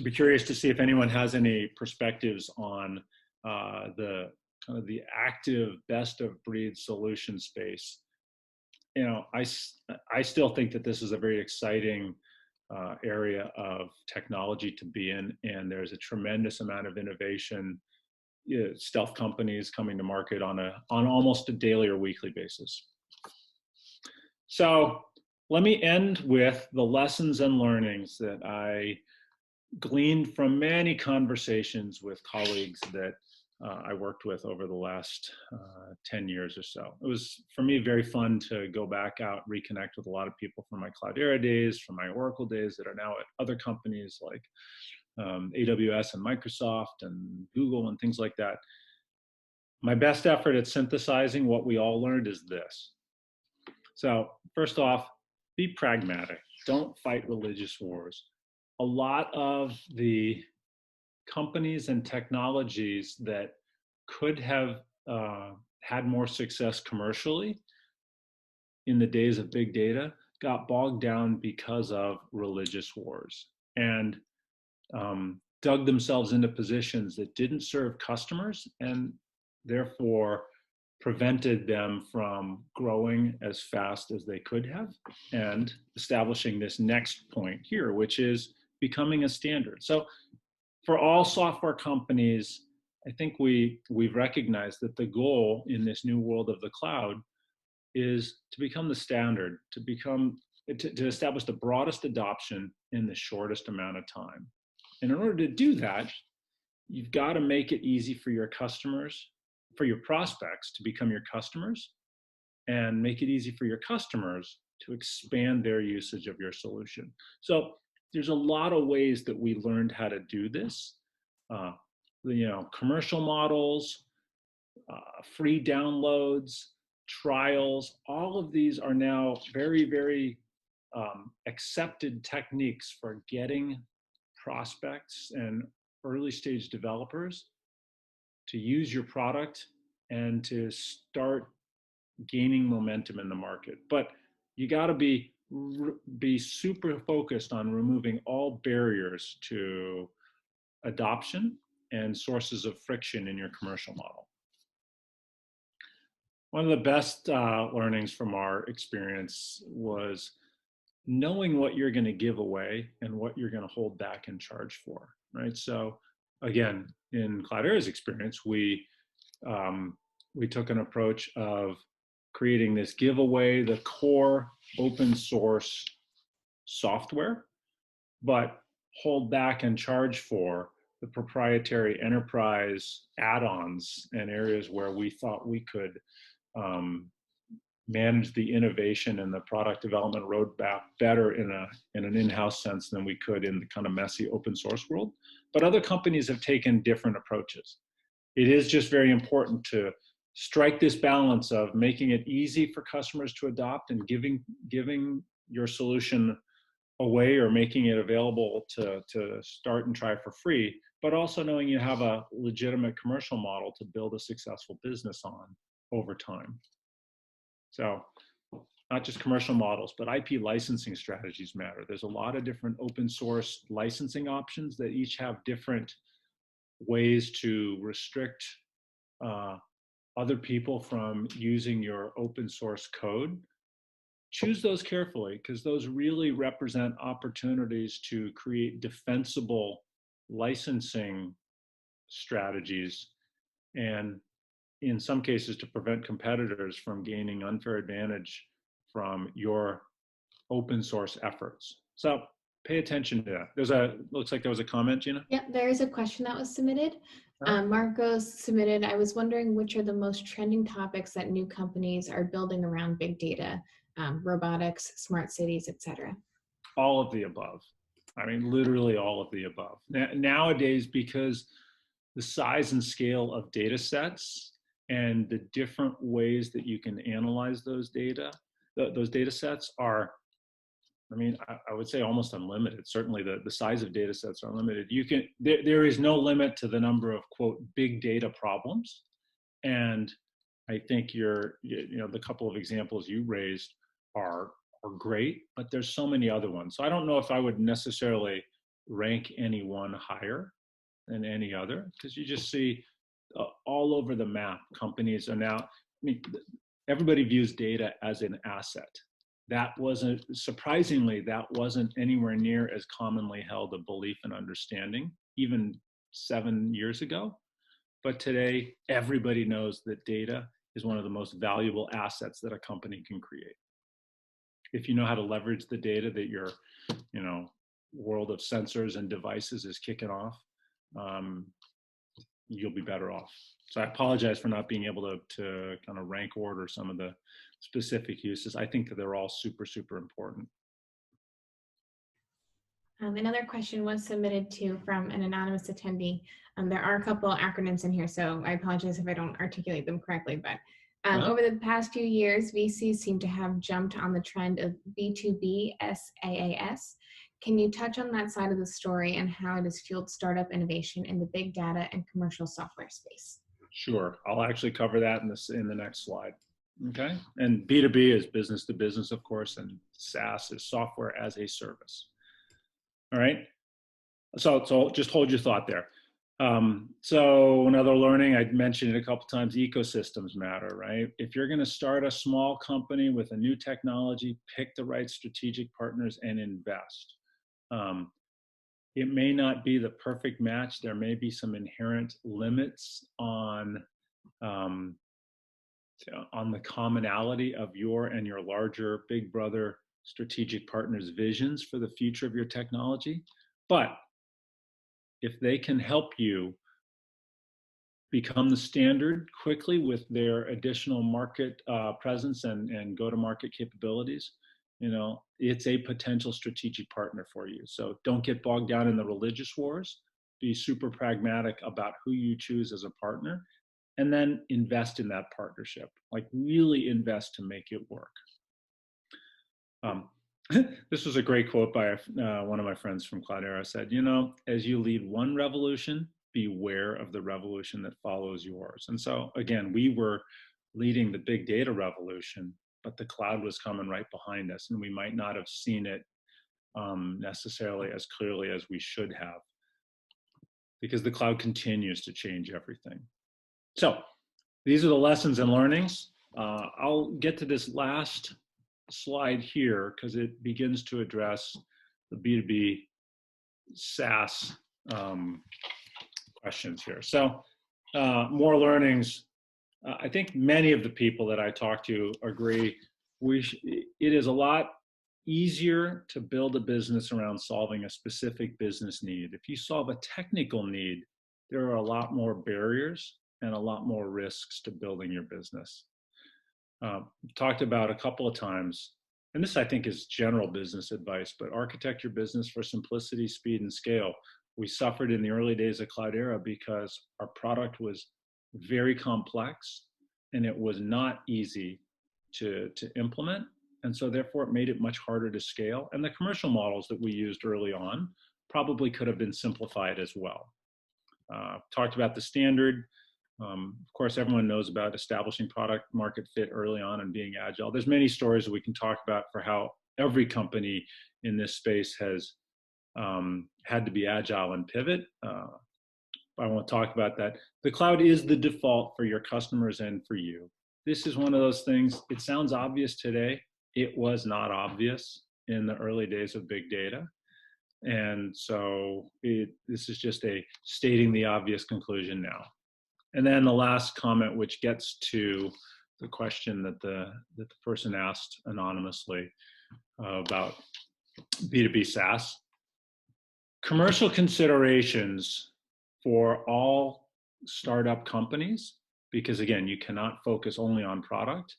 be curious to see if anyone has any perspectives on the kind of the active best of breed solution space. You know, I still think that this is a very exciting area of technology to be in, and there's a tremendous amount of innovation, stealth companies coming to market on almost a daily or weekly basis. So let me end with the lessons and learnings that I gleaned from many conversations with colleagues that I worked with over the last 10 years or so. It was, for me, very fun to go back out, reconnect with a lot of people from my Cloudera days, from my Oracle days that are now at other companies like AWS and Microsoft and Google and things like that. My best effort at synthesizing what we all learned is this. So first off, be pragmatic. Don't fight religious wars. A lot of the companies and technologies that could have had more success commercially in the days of big data got bogged down because of religious wars and dug themselves into positions that didn't serve customers and therefore prevented them from growing as fast as they could have and establishing this next point here, which is becoming a standard. So for all software companies, I think we've recognized that the goal in this new world of the cloud is to become the standard, to establish the broadest adoption in the shortest amount of time. And in order to do that, you've got to make it easy for your customers, for your prospects to become your customers, and make it easy for your customers to expand their usage of your solution. So there's a lot of ways that we learned how to do this. Commercial models, free downloads, trials, all of these are now very, very accepted techniques for getting prospects and early stage developers to use your product and to start gaining momentum in the market. But you got to be super focused on removing all barriers to adoption and sources of friction in your commercial model. One of the best learnings from our experience was knowing what you're going to give away and what you're going to hold back and charge for, right? So again, in Cloudera's experience, we took an approach of creating this giveaway, the core open source software, but hold back and charge for the proprietary enterprise add-ons and areas where we thought we could manage the innovation and the product development roadmap better in an in-house sense than we could in the kind of messy open source world. But other companies have taken different approaches. It is just very important to strike this balance of making it easy for customers to adopt and giving your solution away or making it available to start and try for free, but also knowing you have a legitimate commercial model to build a successful business on over time. So not just commercial models, but IP licensing strategies matter. There's a lot of different open source licensing options that each have different ways to restrict other people from using your open source code. Choose those carefully because those really represent opportunities to create defensible licensing strategies and in some cases to prevent competitors from gaining unfair advantage from your open source efforts. So pay attention to that. Looks like there was a comment, Gina? Yeah, there is a question that was submitted. Marcos submitted, I was wondering which are the most trending topics that new companies are building around big data, robotics, smart cities, etc. All of the above. I mean, literally all of the above. Nowadays, because the size and scale of data sets and the different ways that you can analyze those data, those data sets are, I mean, I would say almost unlimited. Certainly the size of data sets are unlimited. You can, there is no limit to the number of, quote, big data problems. And I think the couple of examples you raised are great, but there's so many other ones. So I don't know if I would necessarily rank any one higher than any other, because you just see all over the map, companies are now, I mean, everybody views data as an asset. That wasn't, surprisingly, that wasn't anywhere near as commonly held a belief and understanding even 7 years ago. But today, everybody knows that data is one of the most valuable assets that a company can create. If you know how to leverage the data that your, world of sensors and devices is kicking off, you'll be better off. So I apologize for not being able to kind of rank order some of the specific uses. I think that they're all super, super important. Another question was submitted from an anonymous attendee. There are a couple acronyms in here, so I apologize if I don't articulate them correctly, but over the past few years, VCs seem to have jumped on the trend of B2B SaaS. Can you touch on that side of the story and how it has fueled startup innovation in the big data and commercial software space? Sure, I'll actually cover that in the next slide. Okay, and B2B is business to business, of course, and SaaS is software as a service. All right, so just hold your thought there. So another learning, I'd mentioned it a couple times, ecosystems matter, right? If you're going to start a small company with a new technology, pick the right strategic partners and invest. It may not be the perfect match. There may be some inherent limits on the commonality of your and your larger big brother strategic partners' visions for the future of your technology. But if they can help you become the standard quickly with their additional market presence and go-to-market capabilities, it's a potential strategic partner for you. So don't get bogged down in the religious wars. Be super pragmatic about who you choose as a partner, and then invest in that partnership. Like really invest to make it work. This was a great quote by one of my friends from Cloudera. Said, as you lead one revolution, beware of the revolution that follows yours. And so again, we were leading the big data revolution, but the cloud was coming right behind us, and we might not have seen it necessarily as clearly as we should have, because the cloud continues to change everything. So these are the lessons and learnings. I'll get to this last slide here because it begins to address the B2B SaaS questions here. So more learnings. I think many of the people that I talk to agree it is a lot easier to build a business around solving a specific business need. If you solve a technical need, there are a lot more barriers and a lot more risks to building your business. Talked about a couple of times, and this I think is general business advice, but architect your business for simplicity, speed, and scale. We suffered in the early days of Cloudera because our product was very complex and it was not easy to implement. And so therefore it made it much harder to scale. And the commercial models that we used early on probably could have been simplified as well. Talked about the standard. Of course, everyone knows about establishing product market fit early on and being agile. There's many stories that we can talk about for how every company in this space has had to be agile and pivot. I won't talk about that. The cloud is the default for your customers and for you. This is one of those things, it sounds obvious today. It was not obvious in the early days of big data. And so this is just a stating the obvious conclusion now. And then the last comment, which gets to the question that the person asked anonymously about B2B SaaS. Commercial considerations for all startup companies, because again, you cannot focus only on product.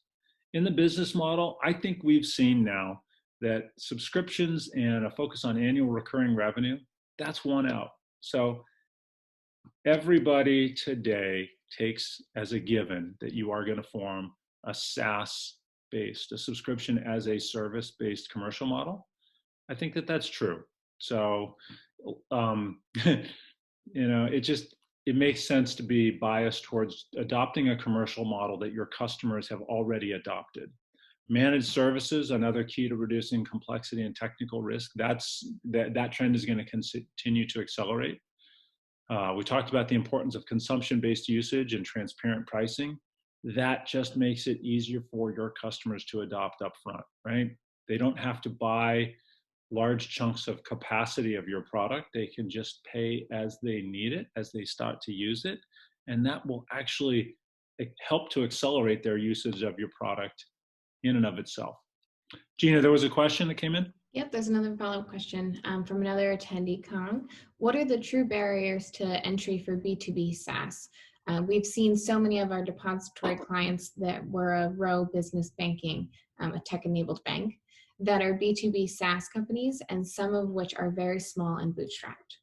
In the business model, I think we've seen now that subscriptions and a focus on annual recurring revenue, that's won out. So everybody today takes as a given that you are going to form a SaaS-based, a subscription as a service-based commercial model, I think that that's true. So, it makes sense to be biased towards adopting a commercial model that your customers have already adopted. Managed services, another key to reducing complexity and technical risk. That trend is going to continue to accelerate. We talked about the importance of consumption-based usage and transparent pricing. That just makes it easier for your customers to adopt upfront, right? They don't have to buy large chunks of capacity of your product. They can just pay as they need it, as they start to use it. And that will actually help to accelerate their usage of your product in and of itself. Gina, there was a question that came in? Yep, there's another follow-up question from another attendee, Kong. What are the true barriers to entry for B2B SaaS? We've seen so many of our depository clients that were a Row Business Banking, a tech-enabled bank, that are B2B SaaS companies, and some of which are very small and bootstrapped.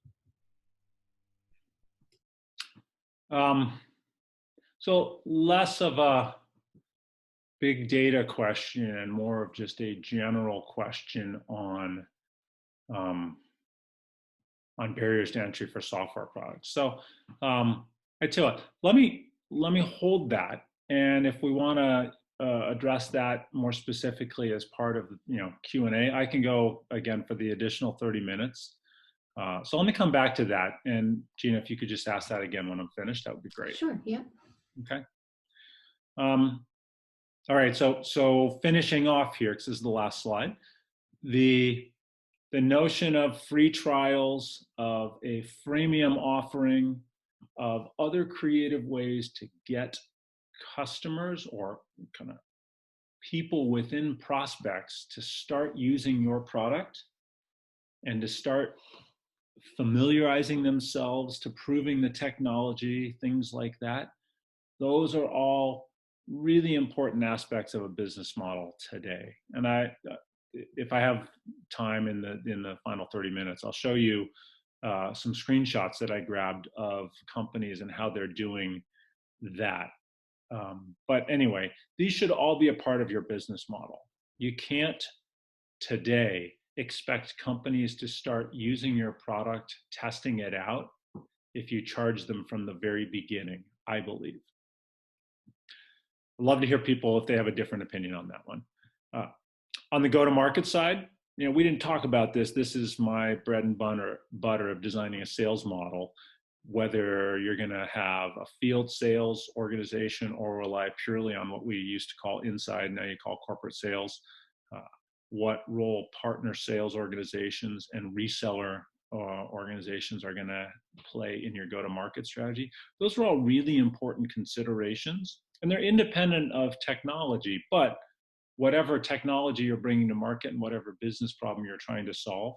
So less of a big data question and more of just a general question on barriers to entry for software products. So I tell you what, let me hold that, and if we want to address that more specifically as part of Q&A, I can go again for the additional 30 minutes. So let me come back to that, and Gina, if you could just ask that again when I'm finished, that would be great. Sure. Yeah. Okay. All right, so finishing off here, because this is the last slide, the notion of free trials, of a freemium offering, of other creative ways to get customers or kind of people within prospects to start using your product and to start familiarizing themselves, to proving the technology, things like that. Those are all really important aspects of a business model today. And if I have time in the final 30 minutes, I'll show you some screenshots that I grabbed of companies and how they're doing that. But anyway, these should all be a part of your business model. You can't today expect companies to start using your product, testing it out, if you charge them from the very beginning, I believe. I'd love to hear people if they have a different opinion on that one. On the go-to-market side, we didn't talk about this. This is my bread and butter of designing a sales model, whether you're going to have a field sales organization or rely purely on what we used to call inside, now you call corporate sales, what role partner sales organizations and reseller organizations are going to play in your go-to-market strategy. Those are all really important considerations, and they're independent of technology, but whatever technology you're bringing to market and whatever business problem you're trying to solve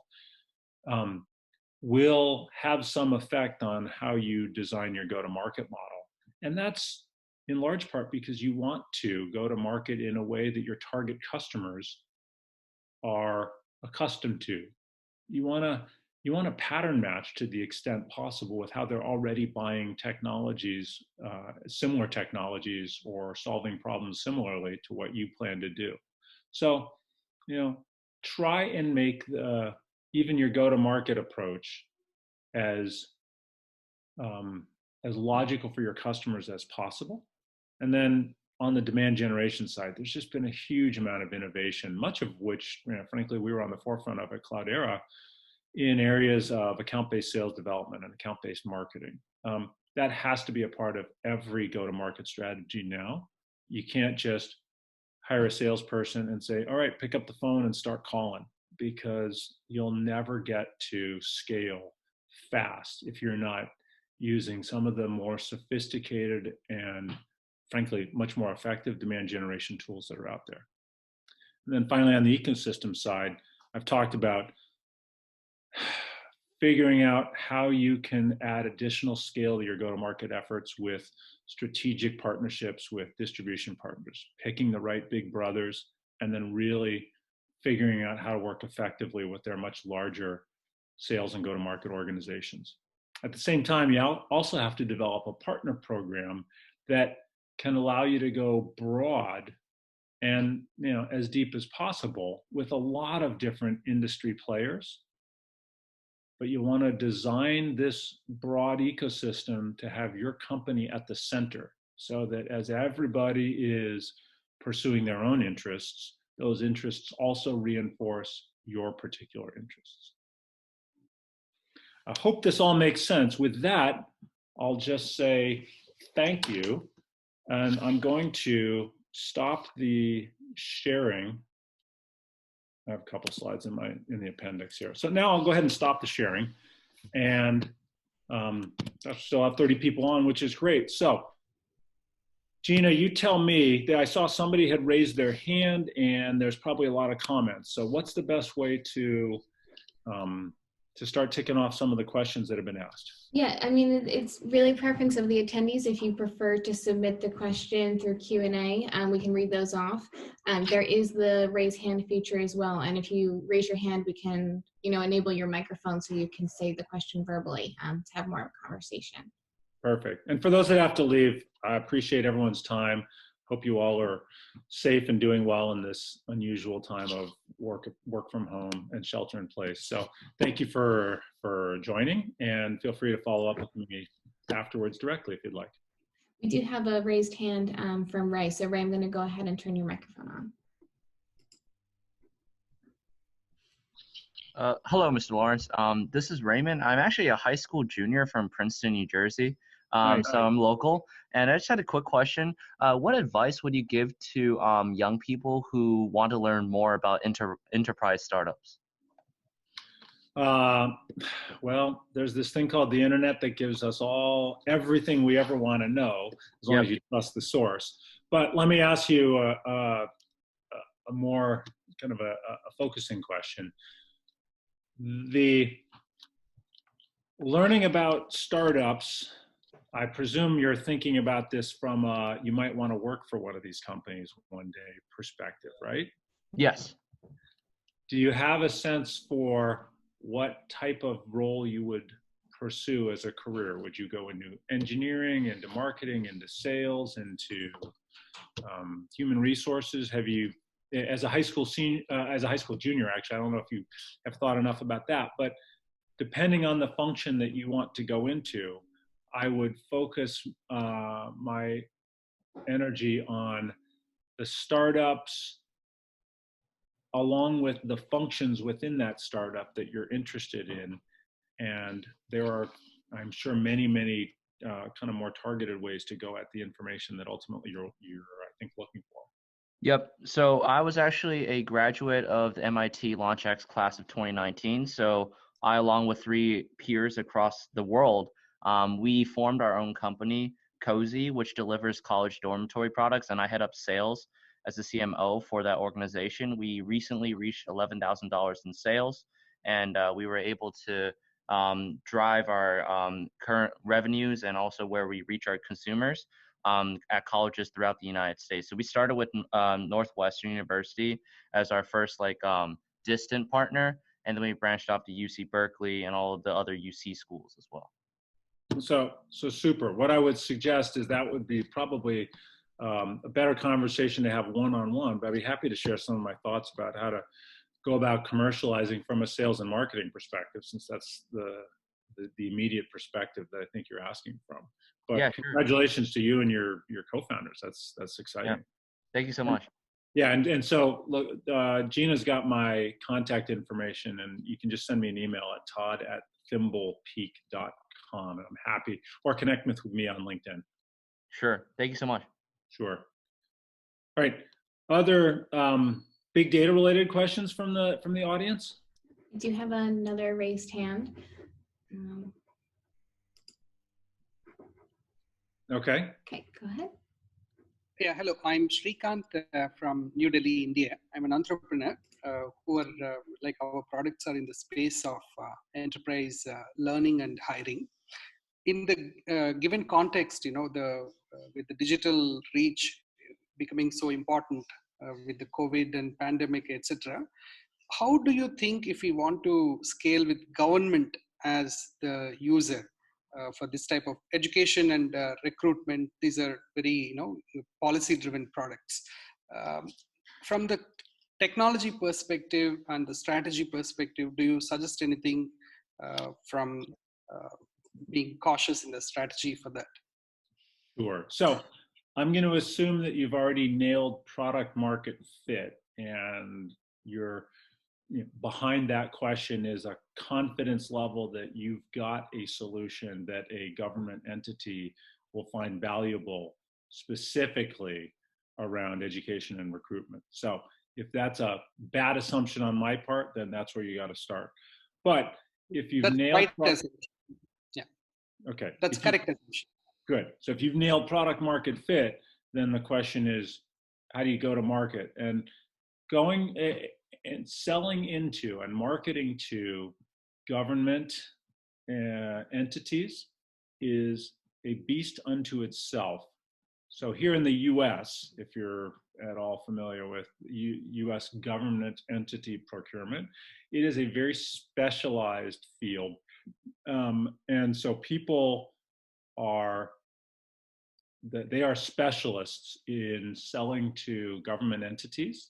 will have some effect on how you design your go-to-market model. And that's in large part because you want to go to market in a way that your target customers are accustomed to. You want to pattern match to the extent possible with how they're already buying technologies, similar technologies, or solving problems similarly to what you plan to do. So, try and make even your go-to-market approach as logical for your customers as possible. And then on the demand generation side, there's just been a huge amount of innovation, much of which, frankly, we were on the forefront of at Cloudera in areas of account-based sales development and account-based marketing. That has to be a part of every go-to-market strategy now. You can't just hire a salesperson and say, all right, pick up the phone and start calling, because you'll never get to scale fast if you're not using some of the more sophisticated and frankly much more effective demand generation tools that are out there. And then finally, on the ecosystem side, I've talked about figuring out how you can add additional scale to your go-to-market efforts with strategic partnerships with distribution partners, picking the right big brothers, and then really figuring out how to work effectively with their much larger sales and go-to-market organizations. At the same time, you also have to develop a partner program that can allow you to go broad and as deep as possible with a lot of different industry players. But you want to design this broad ecosystem to have your company at the center, so that as everybody is pursuing their own interests, those interests also reinforce your particular interests. I hope this all makes sense. With that, I'll just say thank you. And I'm going to stop the sharing. I have a couple slides in the appendix here. So now I'll go ahead and stop the sharing. And I still have 30 people on, which is great. So Gina, you tell me that I saw somebody had raised their hand and there's probably a lot of comments. So what's the best way to start ticking off some of the questions that have been asked? Yeah, I mean, it's really preference of the attendees. If you prefer to submit the question through Q&A, we can read those off. There is the raise hand feature as well. And if you raise your hand, we can, enable your microphone so you can say the question verbally to have more of a conversation. Perfect. And for those that have to leave, I appreciate everyone's time. Hope you all are safe and doing well in this unusual time of work from home and shelter in place. So thank you for joining, and feel free to follow up with me afterwards directly if you'd like. We do have a raised hand from Ray. So Ray, I'm going to go ahead and turn your microphone on. Hello, Mr. Lawrence. This is Raymond. I'm actually a high school junior from Princeton, New Jersey. So I'm local, and I just had a quick question. What advice would you give to young people who want to learn more about enterprise startups? Well, there's this thing called the internet that gives us all everything we ever want to know, as long as you trust the source. But let me ask you a more kind of a focusing question. The learning about startups, I presume you're thinking about this from you might want to work for one of these companies one day perspective, right? Yes. Do you have a sense for what type of role you would pursue as a career? Would you go into engineering, into marketing, into sales, into human resources? Have you, as a high school junior, actually, I don't know if you have thought enough about that, but depending on the function that you want to go into, I would focus my energy on the startups along with the functions within that startup that you're interested in. And there are, I'm sure, many kind of more targeted ways to go at the information that ultimately you're I think, looking for. Yep. So I was actually a graduate of the MIT LaunchX class of 2019. So I, along with 3 peers across the world, we formed our own company, Cozy, which delivers college dormitory products, and I head up sales as the CMO for that organization. We recently reached $11,000 in sales, and we were able to drive our current revenues and also where we reach our consumers at colleges throughout the United States. So we started with Northwestern University as our first distant partner, and then we branched off to UC Berkeley and all of the other UC schools as well. So super. What I would suggest is that would be probably a better conversation to have one-on-one, but I'd be happy to share some of my thoughts about how to go about commercializing from a sales and marketing perspective, since that's the immediate perspective that I think you're asking from. But yeah, congratulations to you and your co-founders. That's exciting. Yeah. Thank you so much. Yeah, and so look, Gina's got my contact information, and you can just send me an email at todd@thimblepeak.com, and I'm happy, or connect with me on LinkedIn. Sure. Thank you so much. Sure. All right. Other big data related questions from the audience? I do have another raised hand. Okay. Okay, go ahead. Yeah, hello. I'm Srikant from New Delhi, India. I'm an entrepreneur who are our products are in the space of enterprise learning and hiring. In the given context, with the digital reach becoming so important with the COVID and pandemic, etc., how do you think if we want to scale with government as the user, for this type of education and recruitment. These are very, policy-driven products. From the technology perspective and the strategy perspective, do you suggest anything from being cautious in the strategy for that? Sure. So I'm going to assume that you've already nailed product market fit, and behind that question is a confidence level that you've got a solution that a government entity will find valuable, specifically around education and recruitment. So if that's a bad assumption on my part, then that's where you got to start. But if you've nailed okay, that's correct assumption. Good. So if you've nailed product market fit, then the question is, how do you go to market? And going and selling into and marketing to government entities is a beast unto itself. So here in the US, if you're at all familiar with US government entity procurement, it is a very specialized field. And so people they are specialists in selling to government entities.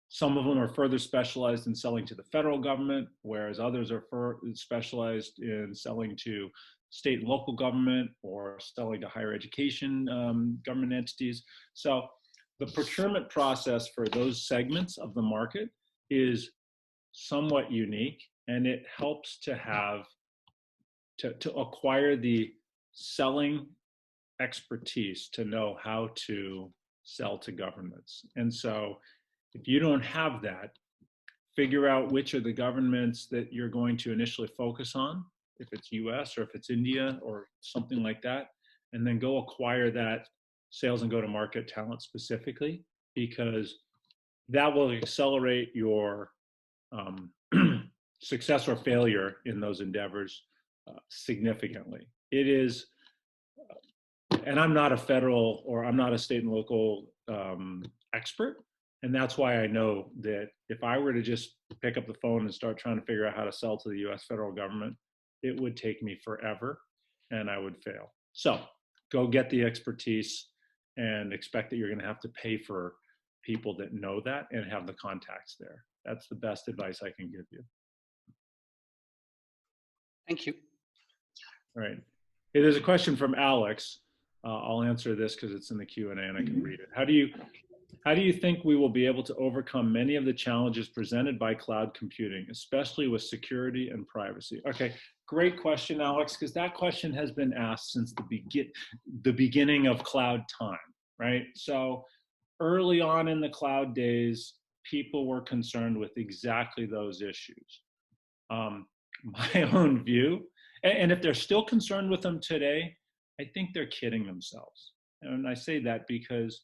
Some of them are further specialized in selling to the federal government, whereas others are specialized in selling to state and local government or selling to higher education government entities. So the procurement process for those segments of the market is somewhat unique, and it helps to have to acquire the selling expertise to know how to sell to governments. And so if you don't have that, figure out which are the governments that you're going to initially focus on, if it's US or if it's India or something like that, and then go acquire that sales and go-to-market talent specifically, because that will accelerate your success or failure in those endeavors significantly. It is, and I'm not a federal or I'm not a state and local expert. And that's why I know that if I were to just pick up the phone and start trying to figure out how to sell to the US federal government, it would take me forever and I would fail. So go get the expertise and expect that you're going to have to pay for people that know that and have the contacts there. That's the best advice I can give you. Thank you. All right. Hey, there's a question from Alex. I'll answer this because it's in the Q&A and I can read it. How do you think we will be able to overcome many of the challenges presented by cloud computing, especially with security and privacy? Okay, great question, Alex, because that question has been asked since the beginning of cloud time, right? So early on in the cloud days, people were concerned with exactly those issues. My own view, and if they're still concerned with them today, I think they're kidding themselves. And I say that because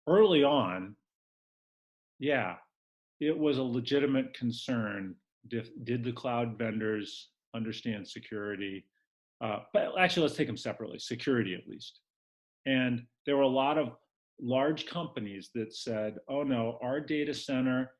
early on, yeah, it was a legitimate concern. Did the cloud vendors understand security? But actually, let's take them separately, security at least. And there were a lot of large companies that said, oh no, our data center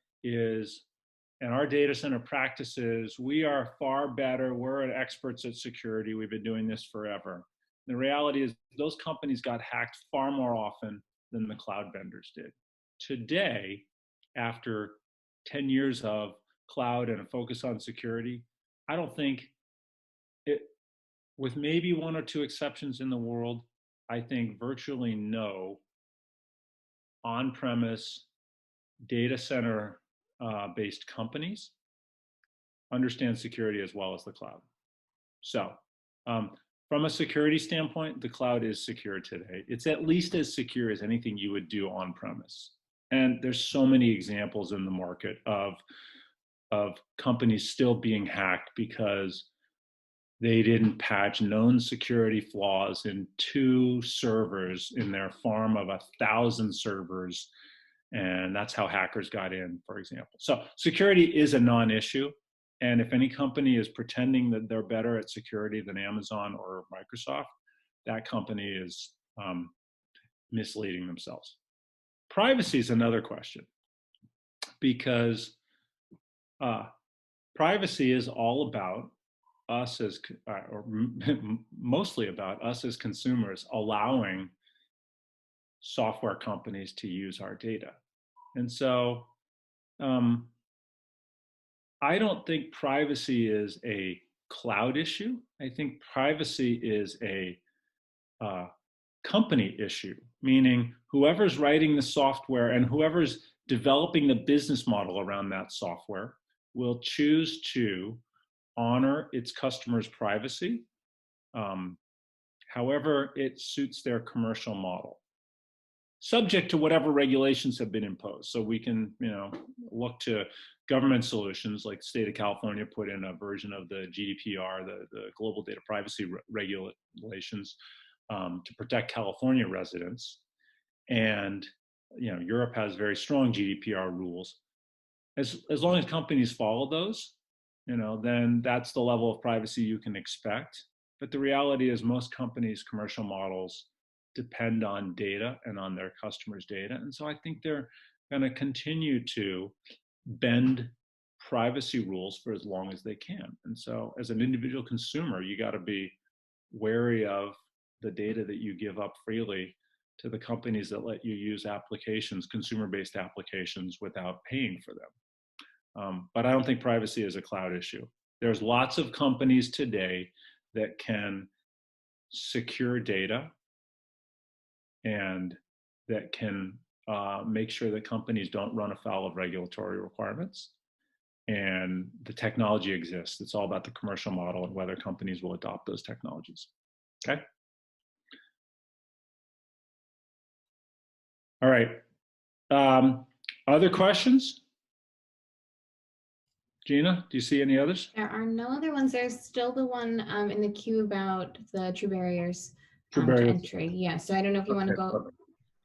and our data center practices, we are far better. We're experts at security. We've been doing this forever. The reality is those companies got hacked far more often than the cloud vendors did. Today, after 10 years of cloud and a focus on security, I don't think it, with maybe one or two exceptions in the world, I think virtually no on-premise data center based companies understand security as well as the cloud. So from a security standpoint, the cloud is secure today. It's at least as secure as anything you would do on premise. And there's so many examples in the market of companies still being hacked because they didn't patch known security flaws in 2 servers in their farm of 1,000 servers. And that's how hackers got in, for example. So security is a non-issue. And if any company is pretending that they're better at security than Amazon or Microsoft, that company is misleading themselves. Privacy is another question, because privacy is all about us as, mostly about us as consumers allowing software companies to use our data. And so I don't think privacy is a cloud issue. I think privacy is a company issue, meaning whoever's writing the software and whoever's developing the business model around that software will choose to honor its customers' privacy, however it suits their commercial model, subject to whatever regulations have been imposed. So we can, look to government solutions, like the state of California put in a version of the GDPR, the Global Data Privacy Regulations, to protect California residents. And Europe has very strong GDPR rules. As long as companies follow those, then that's the level of privacy you can expect. But the reality is most companies' commercial models depend on data and on their customers' data. And so I think they're going to continue to bend privacy rules for as long as they can. And so as an individual consumer, you got to be wary of the data that you give up freely to the companies that let you use applications, consumer-based applications, without paying for them. But I don't think privacy is a cloud issue. There's lots of companies today that can secure data and that can make sure that companies don't run afoul of regulatory requirements. And the technology exists. It's all about the commercial model and whether companies will adopt those technologies. Okay? All right. Other questions? Gina, do you see any others? There are no other ones. There's still the one in the queue about the true barriers to entry. Yeah, so I don't know if you want to go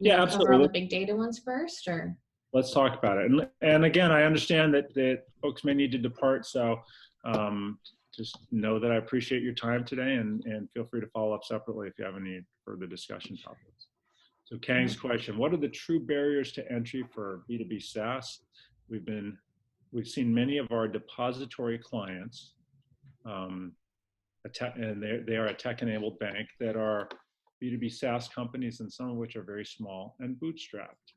cover all the big data ones first, or? Let's talk about it. And again, I understand that folks may need to depart, so just know that I appreciate your time today, and feel free to follow up separately if you have any further discussion topics. So Kang's question, what are the true barriers to entry for B2B SaaS? We've seen many of our depository clients, and they are a tech-enabled bank that are B2B SaaS companies, and some of which are very small and bootstrapped.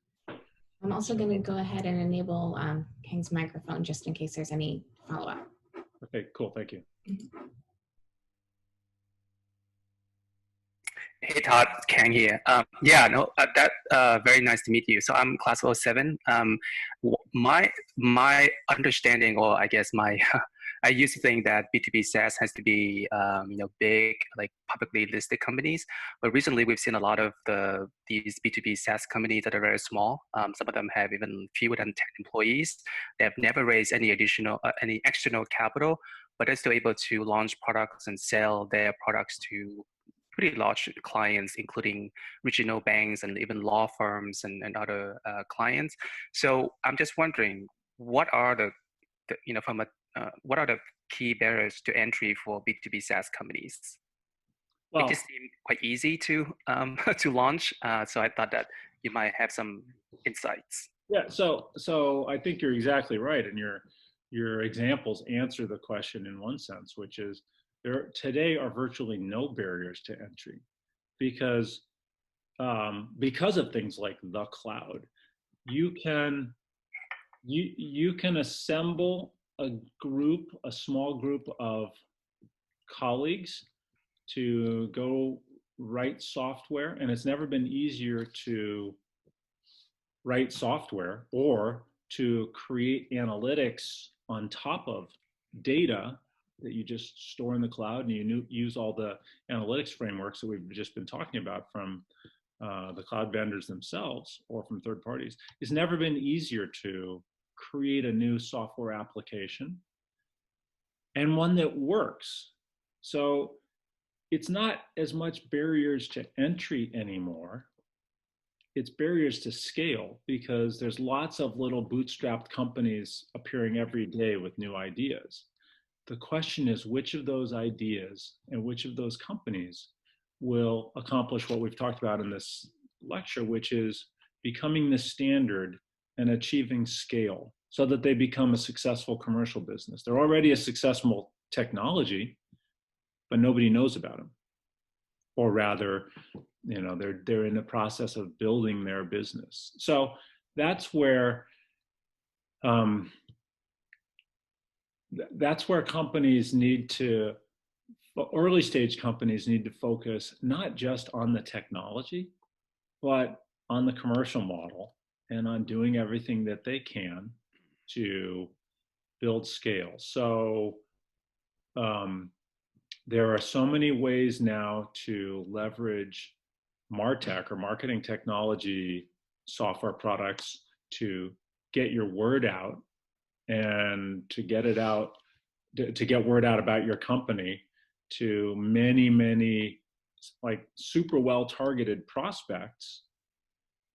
I'm also going to go ahead and enable Kang's microphone just in case there's any follow-up. Okay, cool, thank you. Hey Todd, Kang here. Very nice to meet you. So I'm class 07. My understanding, or I guess I used to think that B2B SaaS has to be big, like publicly listed companies. But recently we've seen a lot of these B2B SaaS companies that are very small. Some of them have even fewer than 10 employees. They have never raised any external capital, but they're still able to launch products and sell their products to pretty large clients, including regional banks and even law firms and other clients. So I'm just wondering, what are the key barriers to entry for B2B SaaS companies? Well, it just seemed quite easy to launch. So I thought that you might have some insights. Yeah. So I think you're exactly right, and your examples answer the question in one sense, which is there today are virtually no barriers to entry because of things like the cloud. You can assemble a small group of colleagues to go write software, and it's never been easier to write software or to create analytics on top of data that you just store in the cloud, and you use all the analytics frameworks that we've just been talking about from the cloud vendors themselves or from third parties. It's never been easier to create a new software application and one that works. So it's not as much barriers to entry anymore. It's barriers to scale, because there's lots of little bootstrapped companies appearing every day with new ideas. The question is, which of those ideas and which of those companies will accomplish what we've talked about in this lecture, which is becoming the standard and achieving scale so that they become a successful commercial business. They're already a successful technology, but nobody knows about them. Or rather, they're in the process of building their business. So that's where companies need to, early stage companies need to focus not just on the technology, but on the commercial model and on doing everything that they can to build scale. So there are so many ways now to leverage MarTech or marketing technology software products to get your word out and to get it out, to get word out about your company to many, many like super well targeted prospects.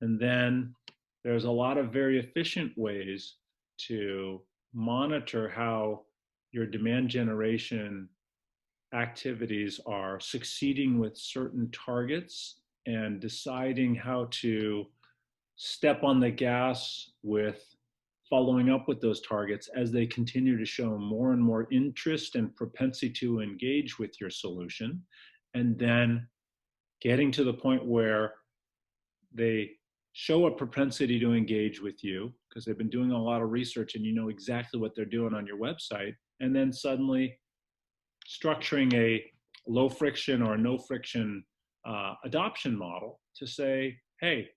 And then there's a lot of very efficient ways to monitor how your demand generation activities are succeeding with certain targets and deciding how to step on the gas with following up with those targets as they continue to show more and more interest and propensity to engage with your solution, and then getting to the point where they show a propensity to engage with you because they've been doing a lot of research and you know exactly what they're doing on your website, and then suddenly structuring a low friction or no friction adoption model to say, hey,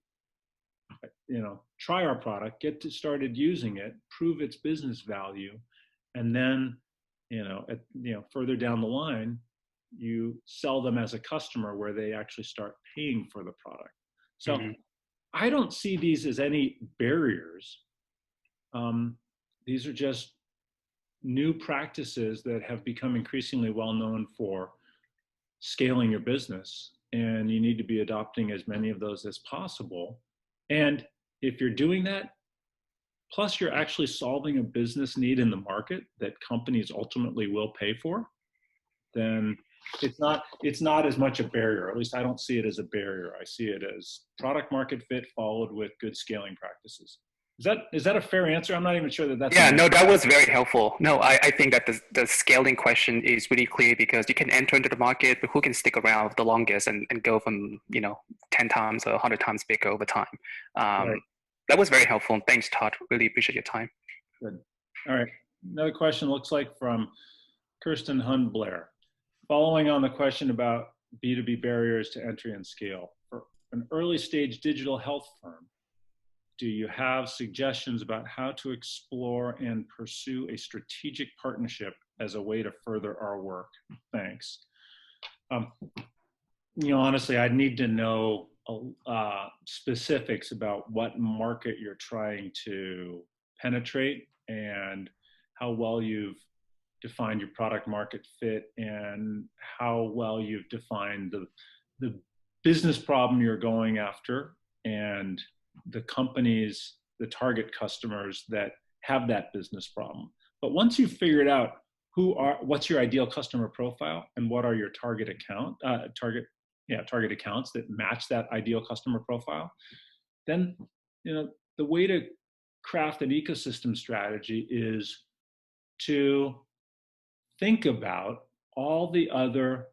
try our product, get started using it, prove its business value, and then, further down the line, you sell them as a customer where they actually start paying for the product. So I don't see these as any barriers. These are just new practices that have become increasingly well known for scaling your business, and you need to be adopting as many of those as possible. And if you're doing that, plus you're actually solving a business need in the market that companies ultimately will pay for, then it's not as much a barrier. At least I don't see it as a barrier. I see it as product market fit followed with good scaling practices. Is that a fair answer? I'm not even sure that that's. Yeah, no, that was very helpful. No, I think that the scaling question is really clear because you can enter into the market, but who can stick around the longest and go from 10 times or 100 times bigger over time. Right. That was very helpful. Thanks, Todd. Really appreciate your time. Good. All right. Another question looks like from Kirsten Hund Blair. Following on the question about B2B barriers to entry and scale, for an early stage digital health firm, do you have suggestions about how to explore and pursue a strategic partnership as a way to further our work? Thanks. Honestly, I'd need to know specifics about what market you're trying to penetrate and how well you've defined your product market fit and how well you've defined the business problem you're going after and the companies, the target customers that have that business problem. But once you've figured out what's your ideal customer profile and what are your target accounts that match that ideal customer profile, then the way to craft an ecosystem strategy is to think about all the other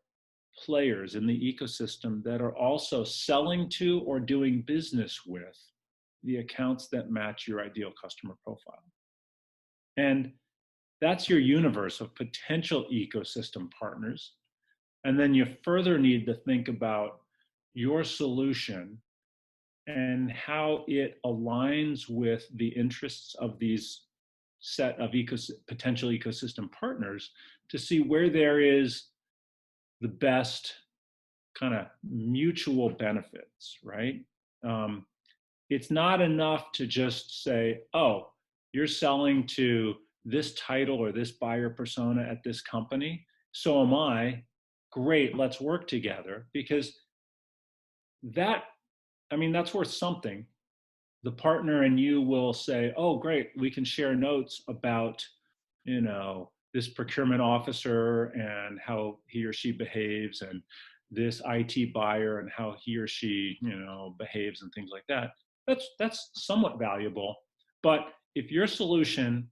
players in the ecosystem that are also selling to or doing business with the accounts that match your ideal customer profile. And that's your universe of potential ecosystem partners. And then you further need to think about your solution and how it aligns with the interests of these set of potential ecosystem partners to see where there is the best kind of mutual benefits, right? It's not enough to just say, oh, you're selling to this title or this buyer persona at this company, so am I. Great, let's work together, because that's worth something. The partner and you will say, oh, great, we can share notes about, this procurement officer and how he or she behaves, and this IT buyer and how he or she, behaves and things like that. That's somewhat valuable. But if your solution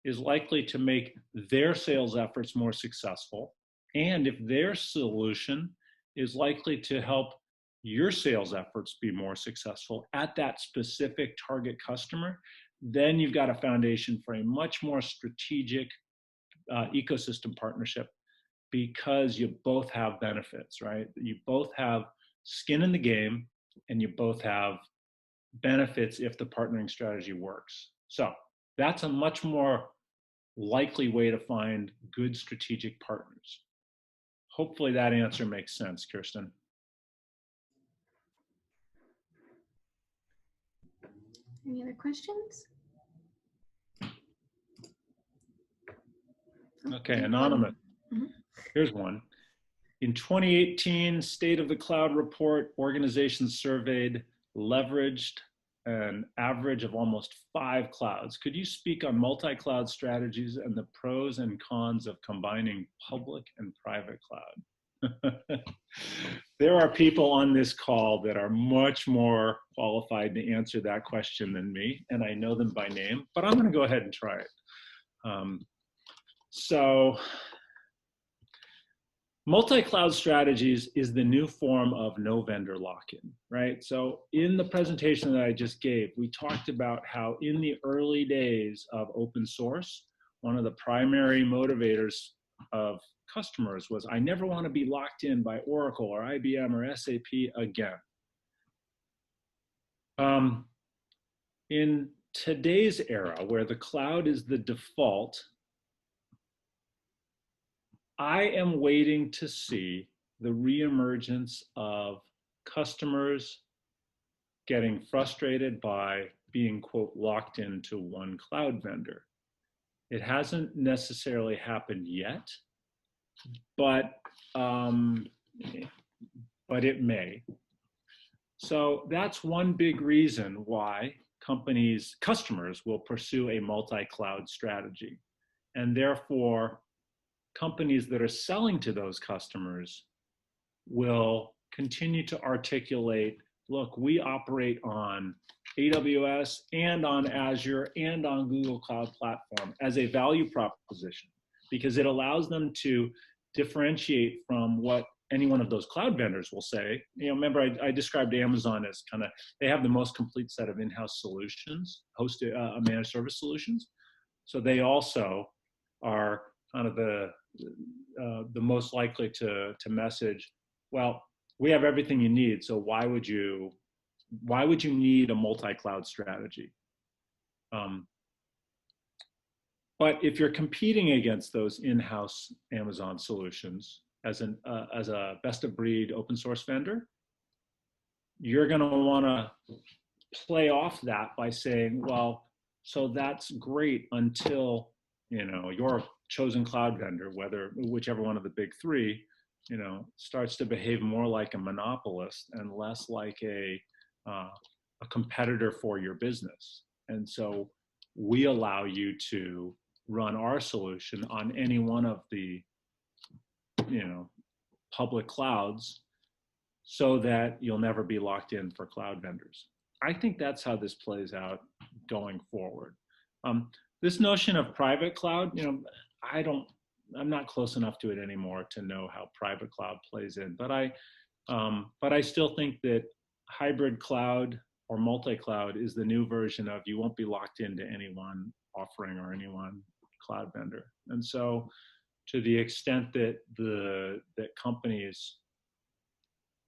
is likely to make their sales efforts more successful, and if their solution is likely to help your sales efforts be more successful at that specific target customer, then you've got a foundation for a much more strategic ecosystem partnership, because you both have benefits, right? You both have skin in the game, and you both have benefits if the partnering strategy works. So that's a much more likely way to find good strategic partners. Hopefully that answer makes sense, Kirsten. Any other questions? Okay, anonymous. Here's one. In 2018 State of the Cloud report, organizations surveyed leveraged an average of almost 5 clouds. Could you speak on multi-cloud strategies and the pros and cons of combining public and private cloud? There are people on this call that are much more qualified to answer that question than me, and I know them by name, but I'm going to go ahead and try it. So multi-cloud strategies is the new form of no vendor lock-in, right? So in the presentation that I just gave, we talked about how in the early days of open source, one of the primary motivators of customers was, I never want to be locked in by Oracle or IBM or SAP again. In today's era, where the cloud is the default, I am waiting to see the reemergence of customers getting frustrated by being, quote, locked into one cloud vendor. It hasn't necessarily happened yet, but it may. So that's one big reason why customers will pursue a multi-cloud strategy. And therefore, companies that are selling to those customers will continue to articulate, look, we operate on AWS and on Azure and on Google Cloud Platform as a value proposition, because it allows them to differentiate from what any one of those cloud vendors will say. You know, remember I described Amazon as kind of, they have the most complete set of in-house solutions, hosted managed service solutions. So they also are kind of the most likely to message, well, we have everything you need, so why would you need a multi-cloud strategy? But if you're competing against those in-house Amazon solutions as a best-of-breed open source vendor, you're going to want to play off that by saying, well, so that's great until, you know, your chosen cloud vendor, whichever one of the big three, you know, starts to behave more like a monopolist and less like a competitor for your business. And so we allow you to run our solution on any one of the, you know, public clouds, so that you'll never be locked in for cloud vendors. I think that's how this plays out going forward. This notion of private cloud, you know, I'm not close enough to it anymore to know how private cloud plays in, but I still think that hybrid cloud or multi-cloud is the new version of, you won't be locked into any one offering or any one cloud vendor. And so to the extent that that companies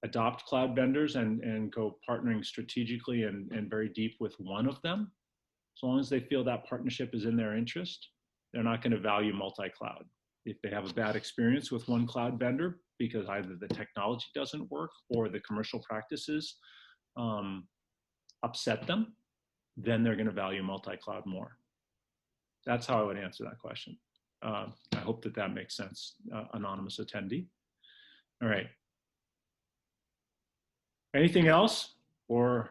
adopt cloud vendors and go partnering strategically and very deep with one of them, as long as they feel that partnership is in their interest, they're not going to value multi-cloud. If they have a bad experience with one cloud vendor because either the technology doesn't work or the commercial practices upset them, then they're going to value multi-cloud more. That's how I would answer that question. I hope that makes sense, anonymous attendee. All right. Anything else? Or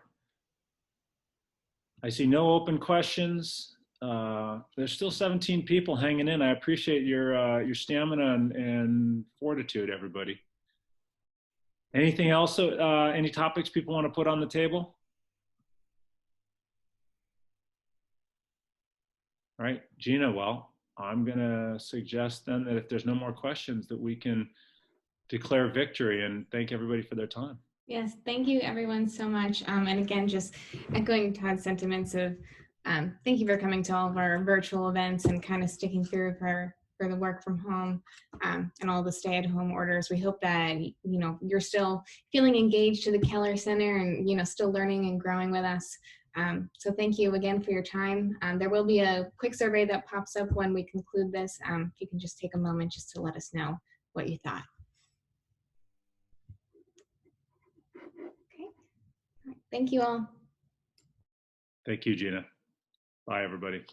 I see no open questions. There's still 17 people hanging in. I appreciate your stamina and fortitude, everybody. Anything else? Any topics people want to put on the table? All right, Gina, well, I'm going to suggest then that if there's no more questions, that we can declare victory and thank everybody for their time. Yes, thank you everyone so much. And again, just echoing Todd's sentiments of thank you for coming to all of our virtual events and kind of sticking through for the work from home and all the stay-at-home orders. We hope that you're still feeling engaged to the Keller Center and still learning and growing with us. So thank you again for your time. There will be a quick survey that pops up when we conclude this. If you can just take a moment just to let us know what you thought. Okay. All right. Thank you all. Thank you, Gina. Bye, everybody.